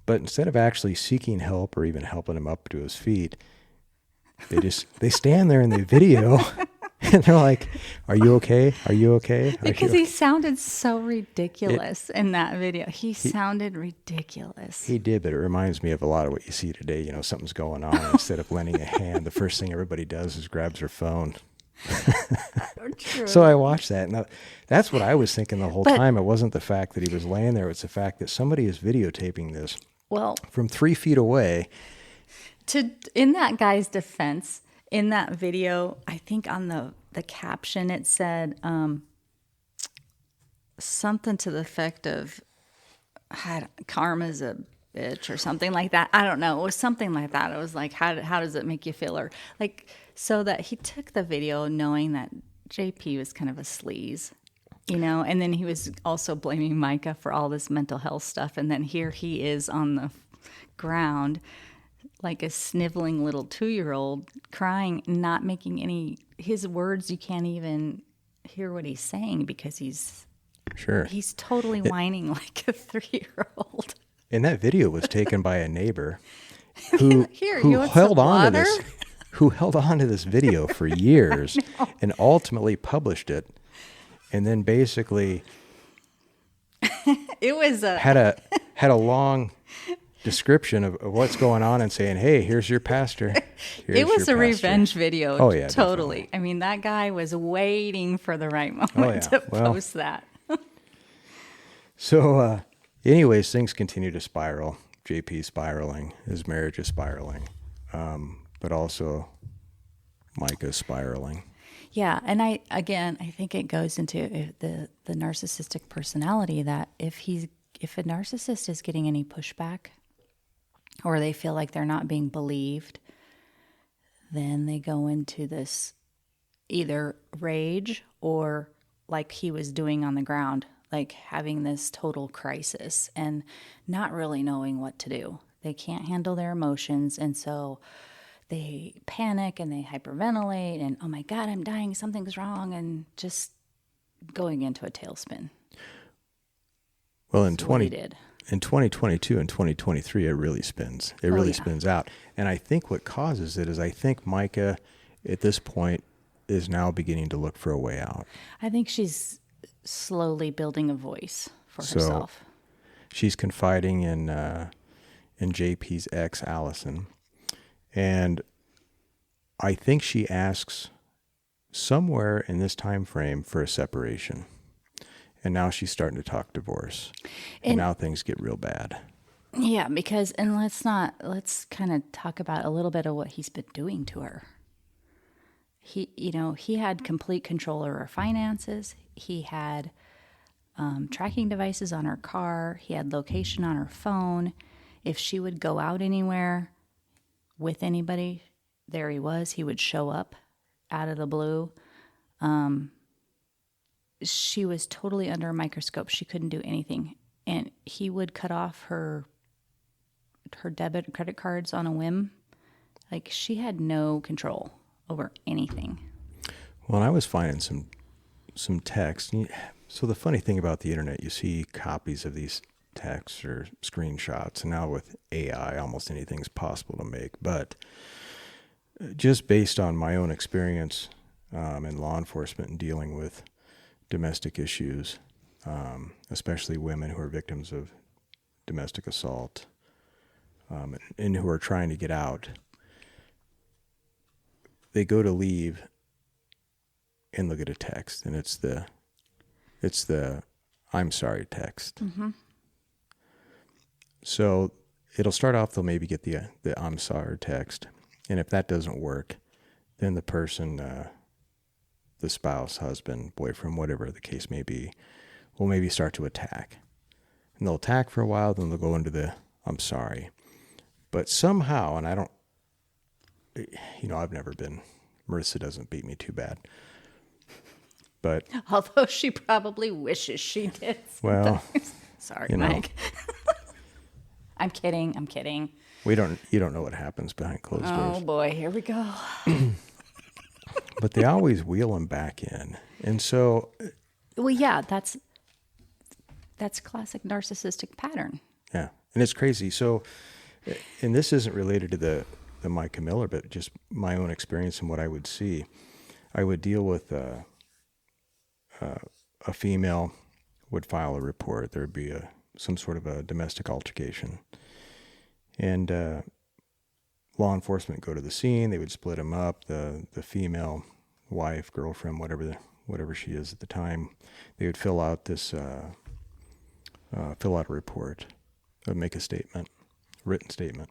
But instead of actually seeking help or even helping him up to his feet, they stand there in the video and they're like, "Are you okay? Are you okay?" Because he sounded so ridiculous in that video. He sounded ridiculous. He did, but it reminds me of a lot of what you see today. You know, something's going on. And instead of lending a hand, the first thing everybody does is grabs their phone. True. So I watched that, and that's what I was thinking the whole time. It wasn't the fact that he was laying there. It's the fact that somebody is videotaping this from 3 feet away. In that guy's defense, in that video, I think on the caption it said something to the effect of "karma's a bitch" or something like that. I don't know. It was something like that. It was like, how does it make you feel? Or like, so that he took the video knowing that JP was kind of a sleaze, you know, and then he was also blaming Mica for all this mental health stuff. And then here he is on the ground like a sniveling little 2-year-old crying, not making his words. You can't even hear what he's saying because he's totally whining like a 3-year-old. And that video was taken by a neighbor who held on to this video for years and ultimately published it, and then basically it was had a long description of what's going on and saying, "Hey, here's your pastor." It was a revenge video. Oh yeah, totally. Definitely. I mean, that guy was waiting for the right moment to post that. So, anyways, things continue to spiral. JP's spiraling. His marriage is spiraling. But also Mica's spiraling. Yeah, and I think it goes into the narcissistic personality, that if a narcissist is getting any pushback or they feel like they're not being believed, then they go into this either rage or like he was doing on the ground, like having this total crisis and not really knowing what to do. They can't handle their emotions, and so they panic and they hyperventilate and, "Oh my God, I'm dying, something's wrong," and just going into a tailspin. Well, in 2022 and 2023, it really spins. It really spins out. And I think what causes it is I think Mica at this point is now beginning to look for a way out. I think she's slowly building a voice for herself. She's confiding in JP's ex, Allison. And I think she asks somewhere in this time frame for a separation. And now she's starting to talk divorce. And now things get real bad. Yeah, because, and let's kind of talk about a little bit of what he's been doing to her. He had complete control over her finances. He had tracking devices on her car. He had location on her phone. If she would go out anywhere with anybody, there he was. He would show up out of the blue. She was totally under a microscope. She couldn't do anything. And he would cut off her debit and credit cards on a whim. Like, she had no control over anything. Well, and I was finding some text. So the funny thing about the internet, you see copies of these texts or screenshots, and now with AI, almost anything's possible to make. But just based on my own experience in law enforcement and dealing with domestic issues, especially women who are victims of domestic assault and who are trying to get out, they go to leave and look at a text, and it's the "I'm sorry" text. Mm-hmm. So it'll start off, they'll maybe get the "I'm sorry" text, and if that doesn't work, then the person the spouse, husband, boyfriend, whatever the case may be, will maybe start to attack. And they'll attack for a while, then they'll go into the, I'm sorry. But somehow, and I don't, I've never been, Marissa doesn't beat me too bad. But Although she probably wishes she did. Well, sorry, Mike. I'm kidding. You don't know what happens behind closed doors. Oh boy, here we go. But they always wheel them back in. And so, well, yeah, that's classic narcissistic pattern. Yeah. And it's crazy. So, and this isn't related to the Mica Miller, but just my own experience and what I would see. I would deal with a female would file a report. There would be some sort of a domestic altercation. And law enforcement go to the scene. They would split them up. The female wife, girlfriend, whatever she is at the time, they would fill out a report, make a statement, written statement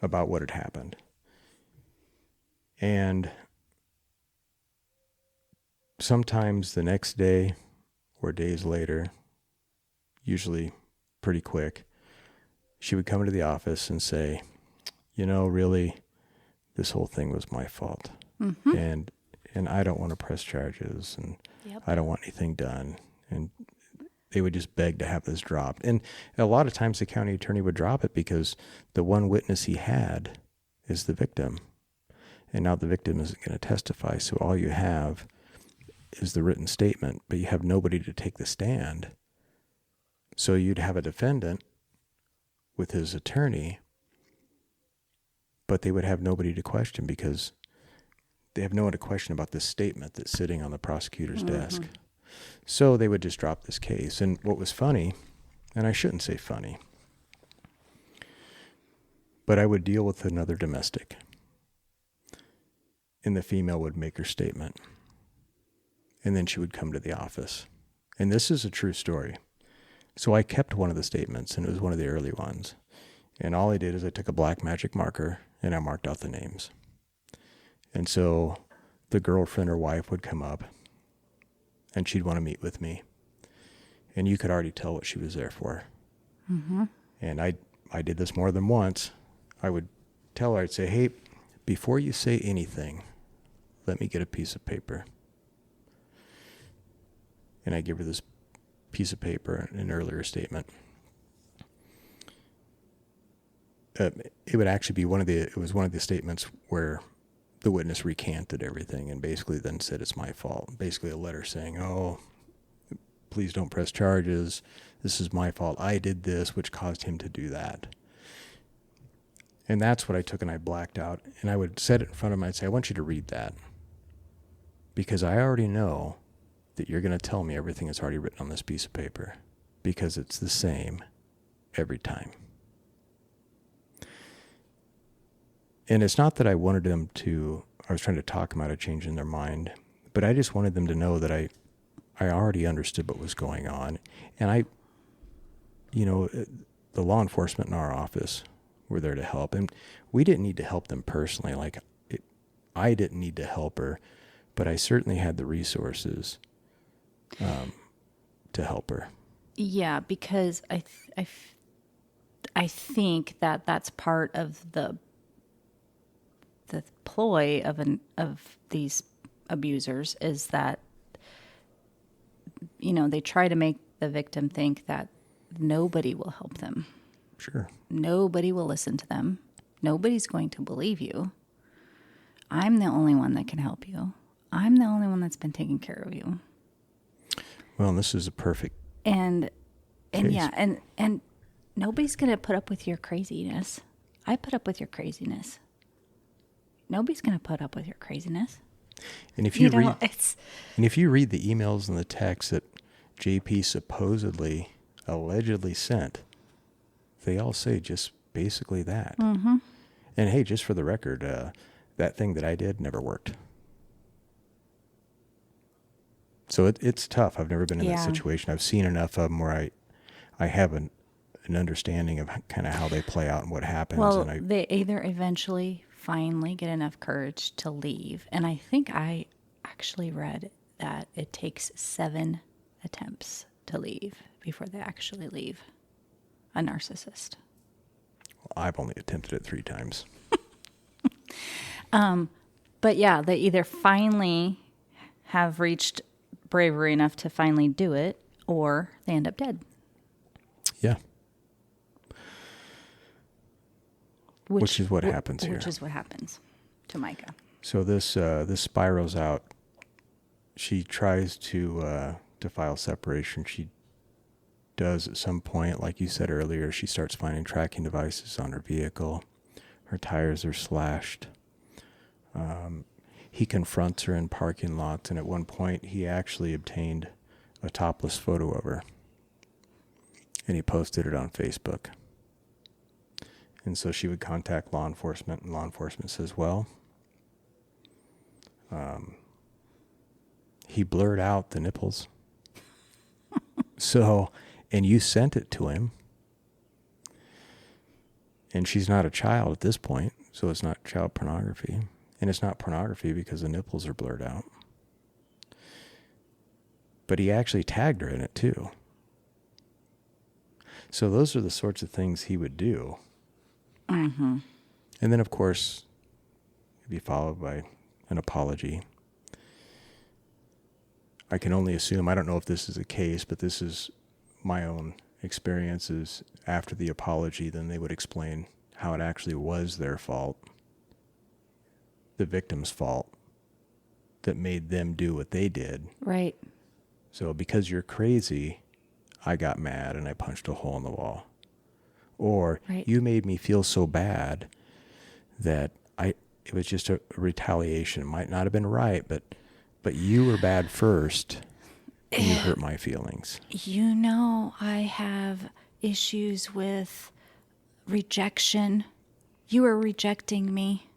about what had happened. And sometimes the next day or days later, usually pretty quick, she would come into the office and say, really, this whole thing was my fault. Mm-hmm. And I don't want to press charges, and I don't want anything done. And they would just beg to have this dropped. And a lot of times the county attorney would drop it because the one witness he had is the victim. And now the victim isn't going to testify. So all you have is the written statement, but you have nobody to take the stand. So you'd have a defendant with his attorney, but they would have nobody to question because they have no one to question about this statement that's sitting on the prosecutor's desk. So they would just drop this case. And what was funny, and I shouldn't say funny, but I would deal with another domestic, and the female would make her statement, and then she would come to the office. And this is a true story. So I kept one of the statements, and it was one of the early ones. And all I did is I took a black magic marker, and I marked out the names. And so the girlfriend or wife would come up, and she'd want to meet with me. And you could already tell what she was there for. Mm-hmm. And I did this more than once. I would tell her, I'd say, hey, before you say anything, let me get a piece of paper. And I give her this piece of paper, an earlier statement. It would actually be one of the statements where the witness recanted everything and basically then said it's my fault. Basically a letter saying, oh, please don't press charges. This is my fault. I did this, which caused him to do that. And that's what I took and I blacked out. And I would set it in front of him. I'd say, I want you to read that. Because I already know that you're going to tell me everything that's already written on this piece of paper. Because it's the same every time. And it's not that I wanted them to, I was trying to talk them out of changing their mind, but I just wanted them to know that I already understood what was going on. And the law enforcement in our office were there to help. And we didn't need to help them personally. I didn't need to help her, but I certainly had the resources to help her. Yeah, because I think that that's part of the ploy of these abusers is that, they try to make the victim think that nobody will help them. Sure. Nobody will listen to them. Nobody's going to believe you. I'm the only one that can help you. I'm the only one that's been taking care of you. Well, this is a perfect and case. Yeah, and nobody's going to put up with your craziness. I put up with your craziness. Nobody's going to put up with your craziness. And if you read the emails and the texts that JP allegedly sent, they all say just basically that. Mm-hmm. And hey, just for the record, that thing that I did never worked. So it's tough. I've never been in that situation. I've seen enough of them where I have an understanding of kind of how they play out and what happens. Well, and they either eventually finally get enough courage to leave. And I think I actually read that it takes 7 attempts to leave before they actually leave a narcissist. I've only attempted it 3 times. But yeah, they either finally have reached bravery enough to finally do it, or they end up dead. Yeah. Which is what happens here. Which is what happens to Mica. So this spirals out. She tries to file separation. She does at some point, like you said earlier, she starts finding tracking devices on her vehicle. Her tires are slashed. He confronts her in parking lots, and at one point he actually obtained a topless photo of her. And he posted it on Facebook. And so she would contact law enforcement, and law enforcement says, well, he blurred out the nipples. So, and you sent it to him. And she's not a child at this point, so it's not child pornography. And it's not pornography because the nipples are blurred out. But he actually tagged her in it too. So those are the sorts of things he would do. Mm-hmm. And then, of course, it'd be followed by an apology. I can only assume, I don't know if this is the case, but this is my own experiences. After the apology, then they would explain how it actually was their fault, the victim's fault, that made them do what they did. Right. So because you're crazy, I got mad and I punched a hole in the wall. Or right. You made me feel so bad that it was just a retaliation. It might not have been right, but you were bad first and you hurt my feelings. You know, I have issues with rejection. You are rejecting me.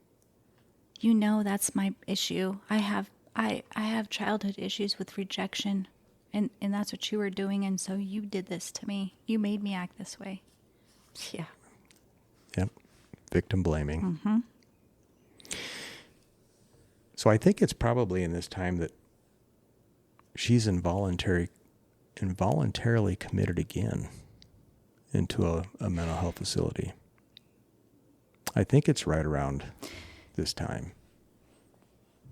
You know that's my issue. I have childhood issues with rejection, and that's what you were doing, and so you did this to me. You made me act this way. Yeah. Yep. Victim blaming. Mm-hmm. So I think it's probably in this time that she's involuntarily committed again into a mental health facility. I think it's right around this time,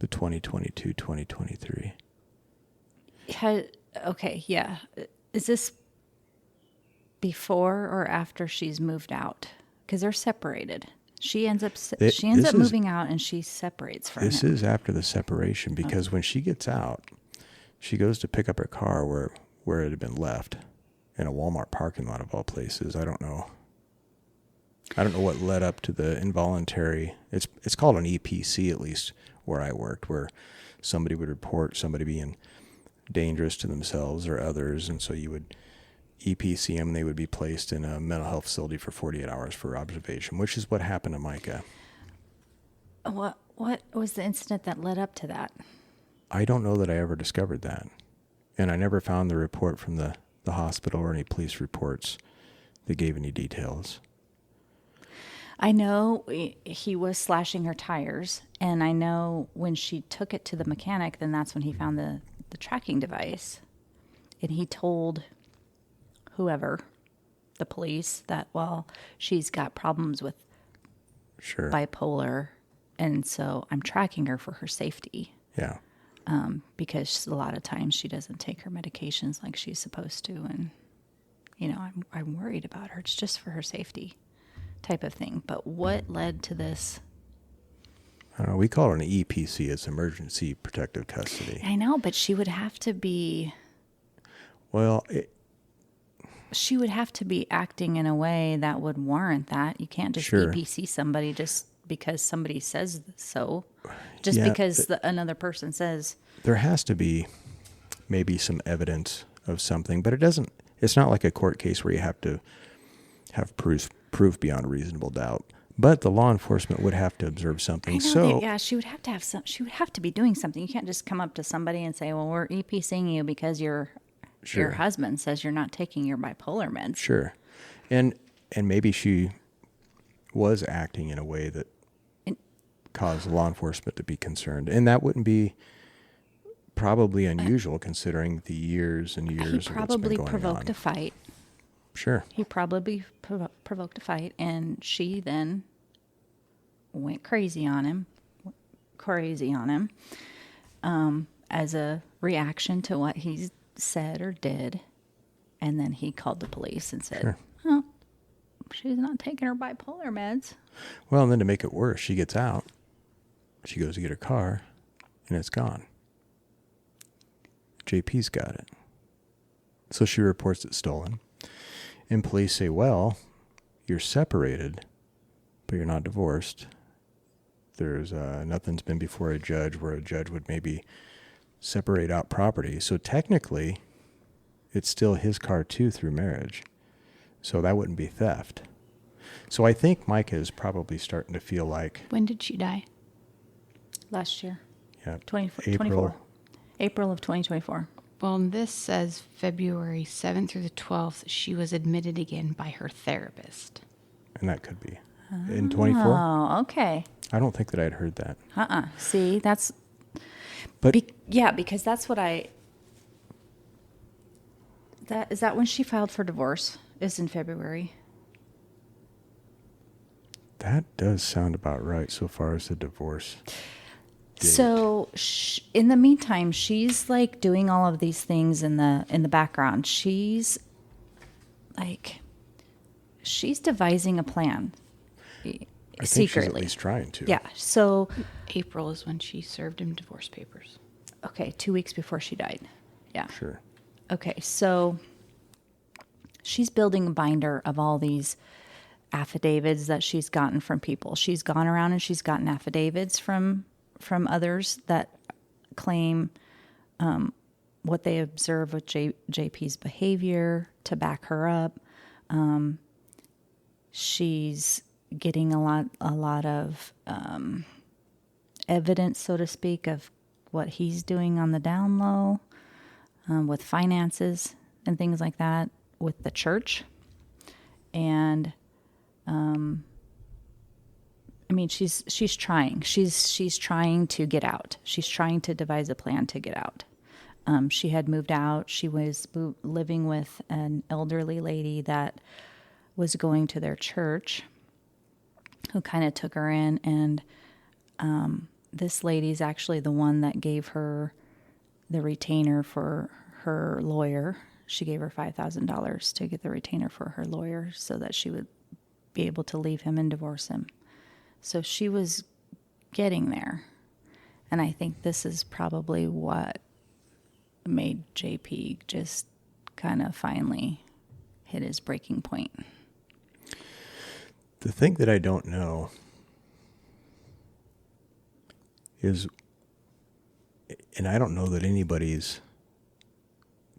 the 2022, 2023. Okay, yeah. Is this before or after she's moved out? Because they're separated. She ends up moving out, and she separates from him. This is after the separation, because when she gets out, she goes to pick up her car where it had been left in a Walmart parking lot of all places. I don't know what led up to the involuntary. It's called an EPC, at least where I worked, where somebody would report somebody being dangerous to themselves or others, and so you would EPC them. They would be placed in a mental health facility for 48 hours for observation, which is what happened to Mica. What was the incident that led up to that? I don't know that I ever discovered that, and I never found the report from the hospital or any police reports that gave any details. I know he was slashing her tires, and I know when she took it to the mechanic, then that's when he found the tracking device. And he told whoever, the police, that, well, she's got problems with bipolar, and so I'm tracking her for her safety. Yeah. Because a lot of times she doesn't take her medications like she's supposed to, and, I'm worried about her. It's just for her safety type of thing. But what led to this? I don't know. We call it an EPC. It's emergency protective custody. I know, but she would have to be... Well, she would have to be acting in a way that would warrant that. You can't just EPC somebody just because somebody says so. Just because another person says. There has to be maybe some evidence of something, but it's not like a court case where you have to have proof beyond reasonable doubt. But the law enforcement would have to observe something. She would have to have she would have to be doing something. You can't just come up to somebody and say, well, we're EPCing you because your husband says you're not taking your bipolar meds. Sure. And maybe she was acting in a way that caused law enforcement to be concerned. And that wouldn't be probably unusual considering the years and He years of what's been probably going provoked on. a fight. Sure. He probably provoked a fight, and she then went crazy on him, as a reaction to what he said or did. And then he called the police and said, Sure. "Oh, she's not taking her bipolar meds." Well, and then to make it worse, she gets out. She goes to get her car, and it's gone. JP's got it. So she reports it stolen. And police say, well, you're separated, but you're not divorced. There's nothing's been before a judge where a judge would maybe separate out property. So technically, it's still his car too through marriage. So that wouldn't be theft. So I think Mica is probably starting to feel like... When did she die? Last year. Yeah, 24. April of 2024. Well, this says February 7th through the 12th, she was admitted again by her therapist. And that could be. In 24? Oh, okay. I don't think that I'd heard that. See, that's... But because that's what is that when she filed for divorce? Is in February. that does sound about right so far as the divorce date. So in the meantime, she's like doing all of these things in the background. She's devising a plan I think secretly. she's at least trying to. Yeah. So April is when she served him divorce papers. okay, 2 weeks before she died. Yeah. Sure. Okay, so she's building a binder of all these affidavits that she's gotten from people. She's gone around and she's gotten affidavits from others that claim what they observe with JP's behavior to back her up. She's getting a lot of evidence, so to speak, of what he's doing on the down low with finances and things like that with the church. And I mean, she's trying. She's trying to get out. She's trying to devise a plan to get out. She had moved out. She was living with an elderly lady that was going to their church, who kind of took her in. And this lady's actually the one that gave her the retainer for her lawyer. She gave her $5,000 to get the retainer for her lawyer so that she would be able to leave him and divorce him. So she was getting there. And I think this is probably what made JP just kind of finally hit his breaking point. The thing that I don't know is, and I don't know that anybody's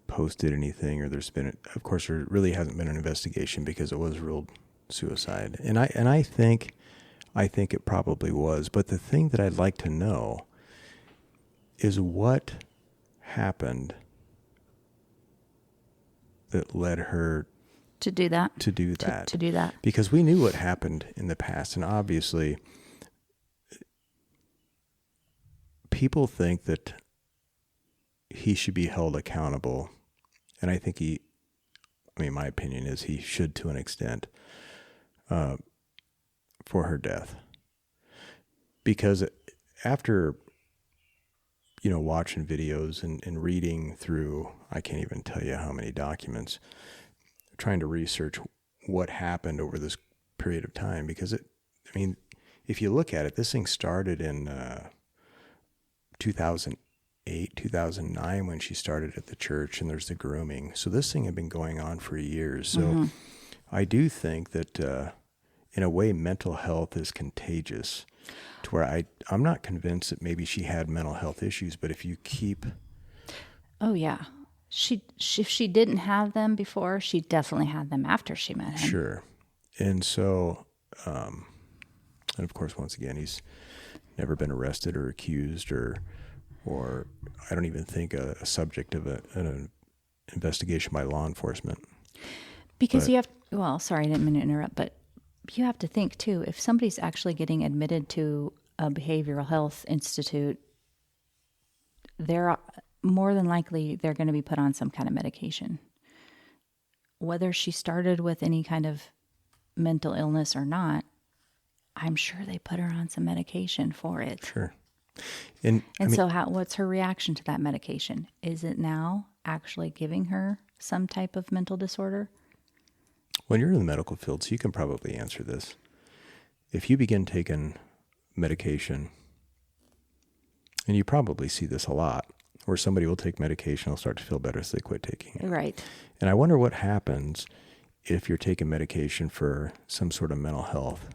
posted anything, or there's been, of course, there really hasn't been an investigation because it was ruled suicide. And I think it probably was. But the thing that I'd like to know is what happened that led her To do that. to do that. To do that. Because we knew what happened in the past, and obviously people think that he should be held accountable, and I think my opinion is he should to an extent, for her death. Because after, watching videos and reading through, I can't even tell you how many documents, trying to research what happened over this period of time, because if you look at it, this thing started in 2008, 2009 when she started at the church, and there's the grooming. So this thing had been going on for years. So I do think that in a way mental health is contagious, to where I'm not convinced that maybe she had mental health issues, but if you keep... Oh, yeah. If she didn't have them before, she definitely had them after she met him. Sure. And so, and of course, once again, he's never been arrested or accused or I don't even think a subject of an investigation by law enforcement. Because sorry, I didn't mean to interrupt, but you have to think too, if somebody's actually getting admitted to a behavioral health institute, they're more than likely they're going to be put on some kind of medication. Whether she started with any kind of mental illness or not, I'm sure they put her on some medication for it. Sure. And so what's her reaction to that medication? Is it now actually giving her some type of mental disorder? when you're in the medical field, so you can probably answer this. If you begin taking medication, and you probably see this a lot, where somebody will take medication, they'll start to feel better, so they quit taking it. Right. And I wonder what happens if you're taking medication for some sort of mental health,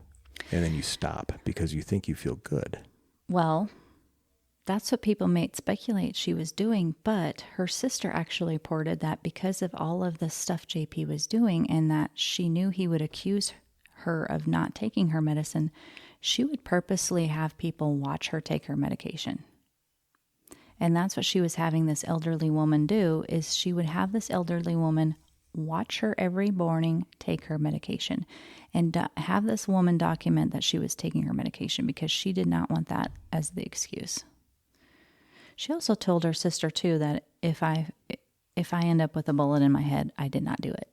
and then you stop because you think you feel good. Well, that's what people may speculate she was doing, but her sister actually reported that because of all of the stuff JP was doing and that she knew he would accuse her of not taking her medicine, she would purposely have people watch her take her medication. And that's what she was having this elderly woman do, is she would have this elderly woman watch her every morning take her medication and have this woman document that she was taking her medication because she did not want that as the excuse. She also told her sister, too, that if I end up with a bullet in my head, I did not do it.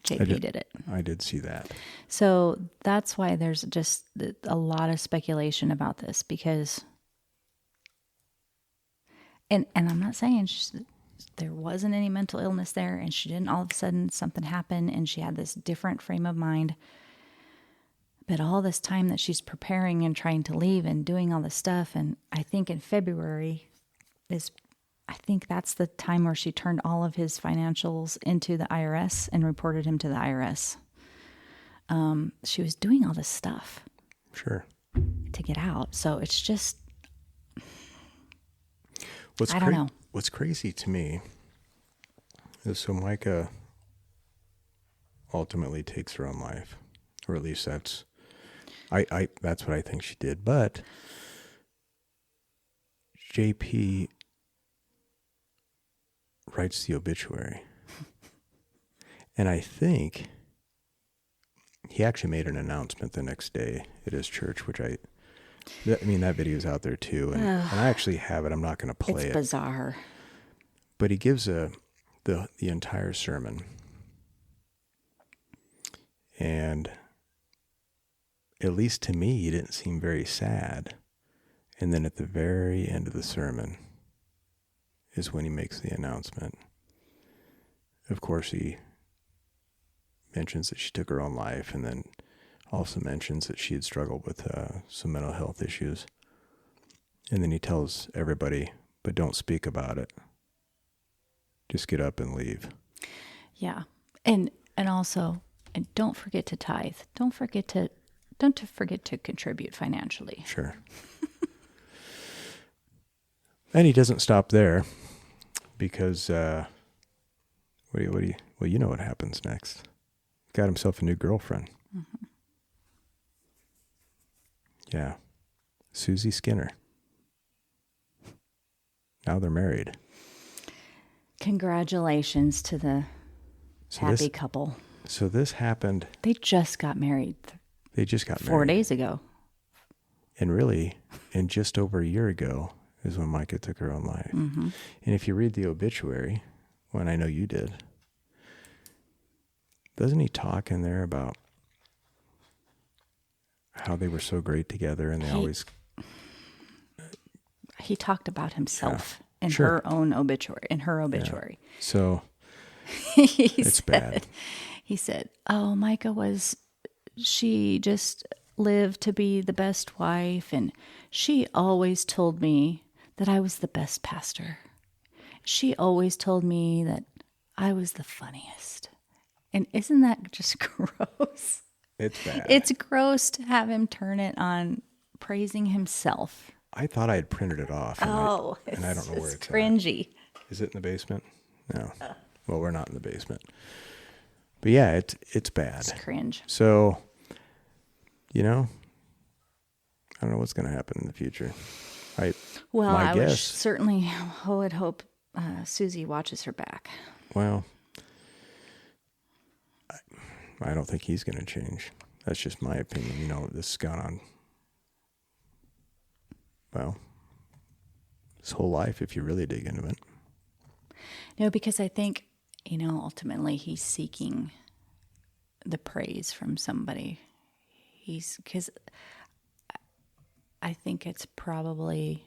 JP did it. I did see that. So that's why there's just a lot of speculation about this because... And I'm not saying there wasn't any mental illness there and she didn't all of a sudden something happened and she had this different frame of mind. But all this time that she's preparing and trying to leave and doing all this stuff, and I think in February I think that's the time where she turned all of his financials into the IRS and reported him to the IRS. She was doing all this stuff. Sure. To get out. So it's just... I don't know. What's crazy to me is so Mica ultimately takes her own life, or at least that's what I think she did. But JP writes the obituary, and I think he actually made an announcement the next day at his church, which that video's out there too, and I actually have it. I'm not going to play it. It's bizarre. But he gives the entire sermon, and at least to me, he didn't seem very sad. And then at the very end of the sermon is when he makes the announcement. Of course, he mentions that she took her own life, and then also mentions that she had struggled with some mental health issues. And then he tells everybody, but don't speak about it. Just get up and leave. Yeah. And also, and don't forget to tithe. Don't forget to contribute financially. Sure. And he doesn't stop there because you know what happens next. Got himself a new girlfriend. Mm-hmm. Yeah. Susie Skinner. Now they're married. Congratulations to the happy couple. So this happened. They just got married. They just got married 4 days ago. And really, and just over a year ago is when Mica took her own life. Mm-hmm. And if you read the obituary, when I know you did, doesn't he talk in there about how they were so great together and he talked about himself in Sure. her own obituary, Yeah. So it's bad. He said, "Oh, Mica she just lived to be the best wife, and she always told me that I was the best pastor. She always told me that I was the funniest." And isn't that just gross? It's bad. It's gross to have him turn it on praising himself. I thought I had printed it off. And I don't know where it's cringy. At. Is it in the basement? No. Well, we're not in the basement. But yeah, it's bad. It's cringe. So, I don't know what's going to happen in the future. I certainly would hope Susie watches her back. Well, I don't think he's going to change. That's just my opinion. This has gone on, his whole life if you really dig into it. No, because I think, ultimately he's seeking the praise from somebody. Because I think it's probably,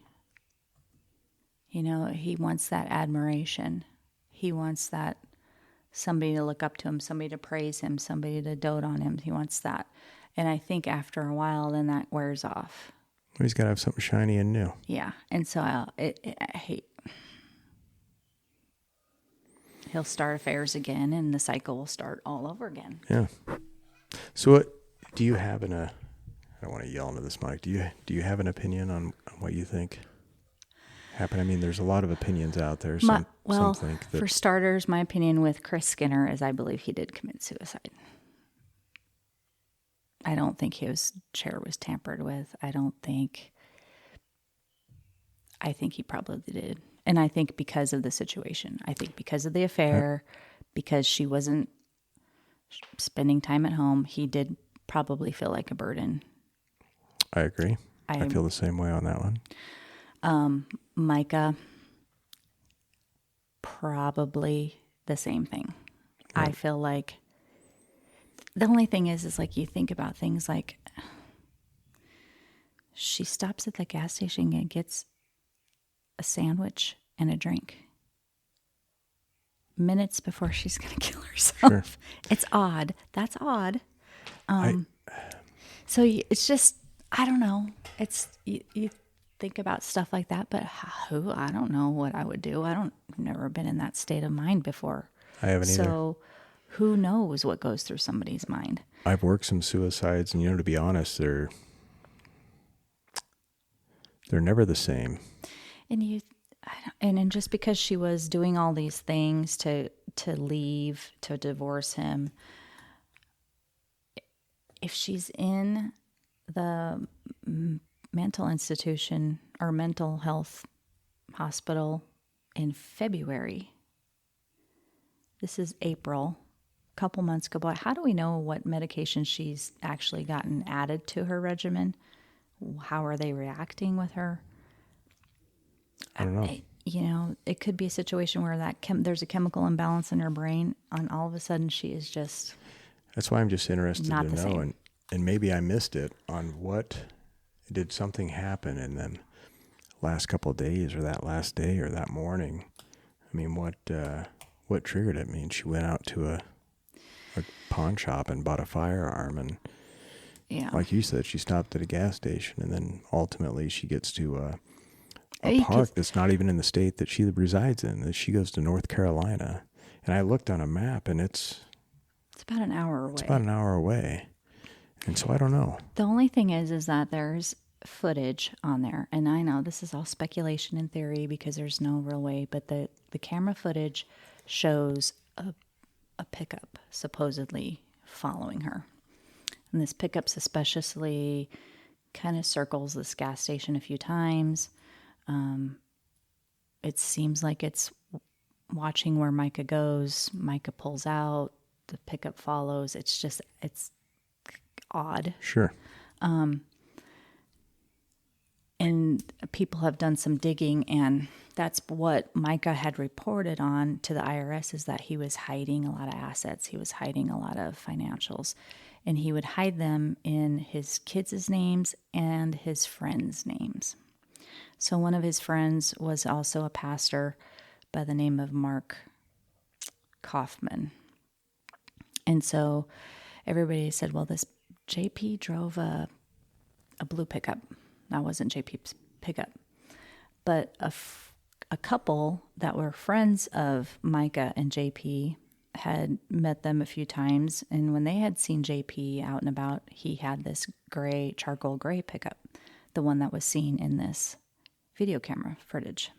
he wants that admiration. He wants that somebody to look up to him, somebody to praise him, somebody to dote on him. He wants that. And I think after a while, then that wears off. Well, he's got to have something shiny and new. Yeah. And so he'll start affairs again, and the cycle will start all over again. Yeah. So what do you have I don't want to yell into this mic. Do you have an opinion on what you think happened? I mean, there's a lot of opinions out there. Some think that, for starters, my opinion with Chris Skinner is I believe he did commit suicide. I don't think his chair was tampered with. I think he probably did. And I think because of the situation, I think because of the affair, because she wasn't spending time at home, he did probably feel like a burden. I agree. I feel the same way on that one. Mica, probably the same thing. Right. I feel like the only thing is like you think about things like she stops at the gas station and gets a sandwich and a drink minutes before she's going to kill herself. Sure. It's odd. That's odd. So it's just, I don't know. It's, you think about stuff like that, but I don't know what I would do. I've never been in that state of mind before. I haven't either. So who knows what goes through somebody's mind? I've worked some suicides, and to be honest, they're never the same. And just because she was doing all these things to leave, to divorce him, if she's in the mental institution or mental health hospital in February, this is April, a couple months go by, how do we know what medication she's actually gotten added to her regimen? How are they reacting with her? I don't know. It could be a situation where there's a chemical imbalance in her brain, and all of a sudden she is just. That's why I'm just interested to know, same. And maybe I missed it on did something happen in them last couple of days, or that last day, or that morning. I mean, what triggered it? I mean, she went out to a pawn shop and bought a firearm, and like you said, she stopped at a gas station, and then ultimately she gets to a park that's not even in the state that she resides in. She goes to North Carolina, and I looked on a map, and it's about an hour away. It's about an hour away, and so I don't know. The only thing is that there's footage on there, and I know this is all speculation and theory because there's no real way, but the camera footage shows a pickup supposedly following her, and this pickup suspiciously kind of circles this gas station a few times. It seems like it's watching where Mica goes. Mica pulls out, the pickup follows. It's odd. Sure. And people have done some digging, and that's what Mica had reported on to the IRS, is that he was hiding a lot of assets. He was hiding a lot of financials, and he would hide them in his kids' names and his friends' names. So one of his friends was also a pastor by the name of Mark Kaufman. And so everybody said, well, this JP drove a blue pickup. That wasn't JP's pickup. But a couple that were friends of Mica and JP had met them a few times. And when they had seen JP out and about, he had this charcoal gray pickup, the one that was seen in this video camera footage.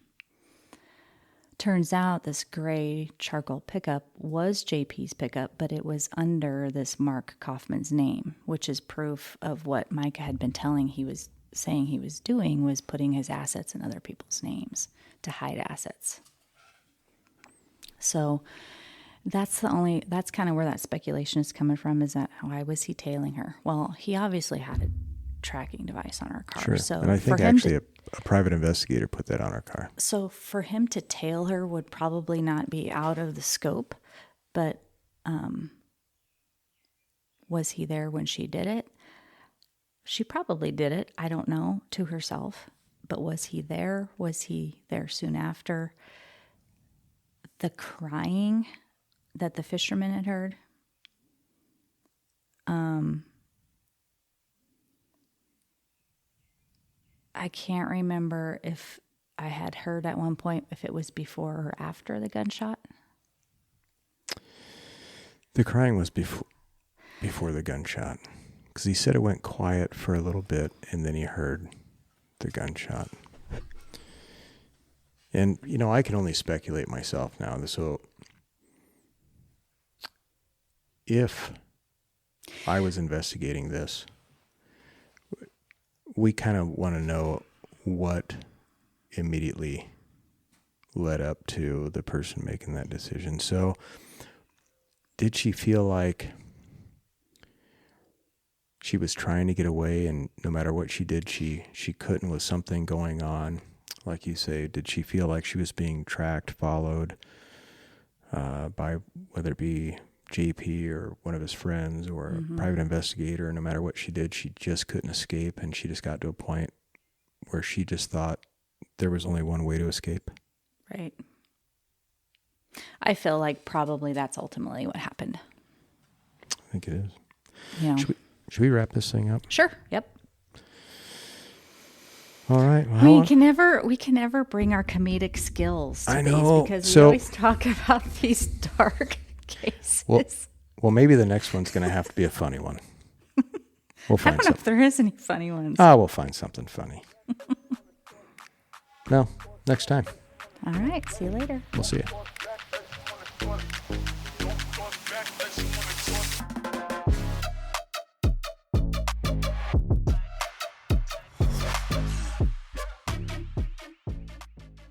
Turns out this gray charcoal pickup was JP's pickup, but it was under this Mark Kaufman's name, which is proof of what Mica had been saying he was doing, was putting his assets in other people's names to hide assets. So that's kind of where that speculation is coming from, is that why was he tailing her? Well, he obviously had a tracking device on her car. Sure. So and I think for him actually a private investigator put that on her car. So for him to tail her would probably not be out of the scope, but was he there when she did it? She probably did it, I don't know, to herself. But was he there? Was he there soon after? The crying that the fisherman had heard. I can't remember if I had heard at one point if it was before or after the gunshot. The crying was before the gunshot, because he said it went quiet for a little bit, and then he heard the gunshot. And, I can only speculate myself now. So if I was investigating this, we kind of want to know what immediately led up to the person making that decision. So did she feel like she was trying to get away, and no matter what she did, she couldn't, with something going on? Like you say, did she feel like she was being tracked, followed by whether it be JP or one of his friends or a private investigator? No matter what she did, she just couldn't escape, and she just got to a point where she just thought there was only one way to escape. Right. I feel like probably that's ultimately what happened. I think it is. Yeah. Should we wrap this thing up? Sure. Yep. All right. Well, We can never bring our comedic skills to I know. these because we always talk about these dark cases. Well, maybe the next one's going to have to be a funny one. We'll I find don't know if there is any funny ones. We'll find something funny. No, next time. All right. See you later. We'll see you.